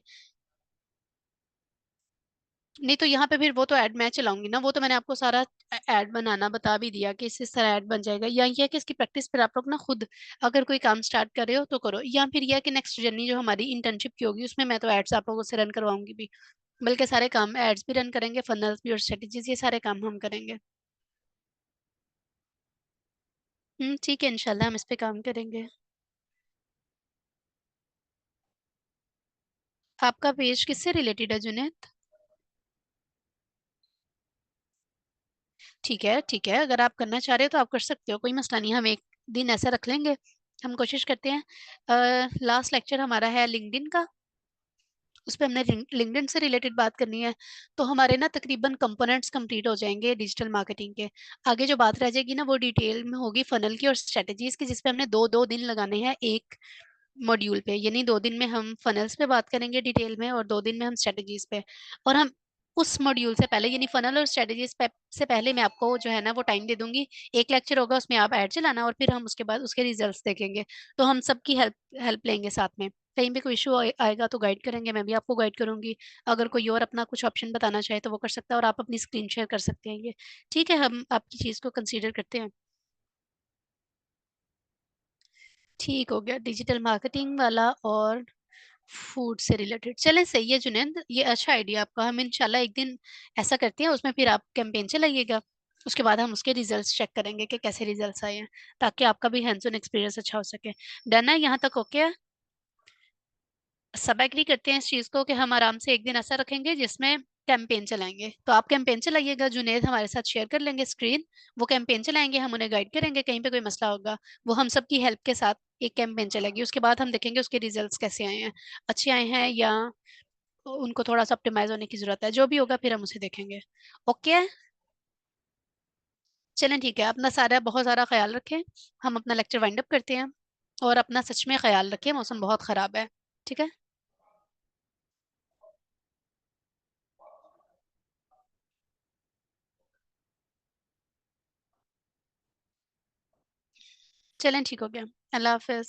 नहीं तो यहाँ पे फिर वो तो ऐड मैं चलाऊंगी ना, वो तो मैंने आपको सारा ऐड बनाना बता भी दिया कि इस तरह ऐड बन जाएगा। या ये है कि इसकी प्रैक्टिस फिर आप लोग ना खुद अगर कोई काम स्टार्ट कर रहे हो तो करो, या फिर यह है कि नेक्स्ट जर्नी जो हमारी इंटर्नशिप की होगी उसमें मैं तो एड्स आप लोगों से रन करवाऊंगी भी। बल्कि सारे काम एड्स भी रन करेंगे, फनल्स भी और स्ट्रेटेजीज, ये सारे काम हम करेंगे। ठीक है, इंशाल्लाह हम इस पे काम करेंगे। आपका पेज किससे रिलेटेड है जुनेद? ठीक है ठीक है, अगर आप करना चाह रहे हो तो आप कर सकते हो, कोई मसला नहीं। हम एक दिन ऐसा रख लेंगे, हम कोशिश करते हैं। लास्ट लेक्चर हमारा है लिंक्डइन का, उस पर हमने लिंक्डइन से रिलेटेड बात करनी है। तो हमारे ना तकरीबन कंपोनेंट्स कंप्लीट हो जाएंगे डिजिटल मार्केटिंग के। आगे जो बात रह जाएगी ना वो डिटेल में होगी फनल की और स्ट्रेटजीज की, जिसपे हमने दो दो दिन लगाने हैं एक मॉड्यूल पे। यानी 2 दिन में हम फनल्स पे बात करेंगे डिटेल में, और 2 दिन में हम स्ट्रेटजीज पे। और हम उस मॉड्यूल से पहले, यानी फनल और स्ट्रेटजीज पे से पहले, मैं आपको जो है ना वो टाइम दे दूंगी। एक लेक्चर होगा उसमें आप ऐड चलाना, और फिर हम उसके बाद उसके रिजल्ट्स देखेंगे। तो हम सबकी हेल्प हेल्प लेंगे साथ में। कहीं भी कोई इशू आएगा तो गाइड करेंगे, मैं भी आपको गाइड करूंगी। अगर कोई और अपना कुछ ऑप्शन बताना चाहे तो वो कर सकता है, और आप अपनी स्क्रीन शेयर कर सकते हैं ये। ठीक है, हम आपकी चीज़ को कंसीडर करते हैं। ठीक हो गया, डिजिटल मार्केटिंग वाला और फूड से रिलेटेड। चले सही है जुनेद, ये अच्छा आइडिया आपका। हम इंशाल्लाह एक दिन ऐसा करते हैं, उसमें फिर आप कैंपेन चलाइएगा। उसके बाद हम उसके रिजल्ट्स चेक करेंगे कि कैसे रिजल्ट्स आए हैं, ताकि आपका भी हैंड्स ऑन एक्सपीरियंस अच्छा हो सके। डन है यहाँ तक? ओके है? सब एग्री करते हैं इस चीज को कि हम आराम से एक दिन ऐसा रखेंगे जिसमें कैंपेन चलाएंगे। तो आप कैंपेन चलाइएगा, जुनेद हमारे साथ शेयर कर लेंगे स्क्रीन। वो कैंपेन चलाएंगे, हम उन्हें गाइड करेंगे, कहीं पे कोई मसला होगा वो हम सबकी हेल्प के साथ एक कैंपेन चलेगी। उसके बाद हम देखेंगे उसके रिजल्ट्स कैसे आए हैं, अच्छे आए हैं या उनको थोड़ा सा ऑप्टिमाइज होने की जरूरत है। जो भी होगा फिर हम उसे देखेंगे। ओके। चलें ठीक है, अपना सारा बहुत सारा ख्याल रखें। हम अपना लेक्चर वाइंड अप करते हैं। और अपना सच में ख्याल रखें, मौसम बहुत खराब है। ठीक है। चलें ठीक हो गया। अल्लाह हाफिज।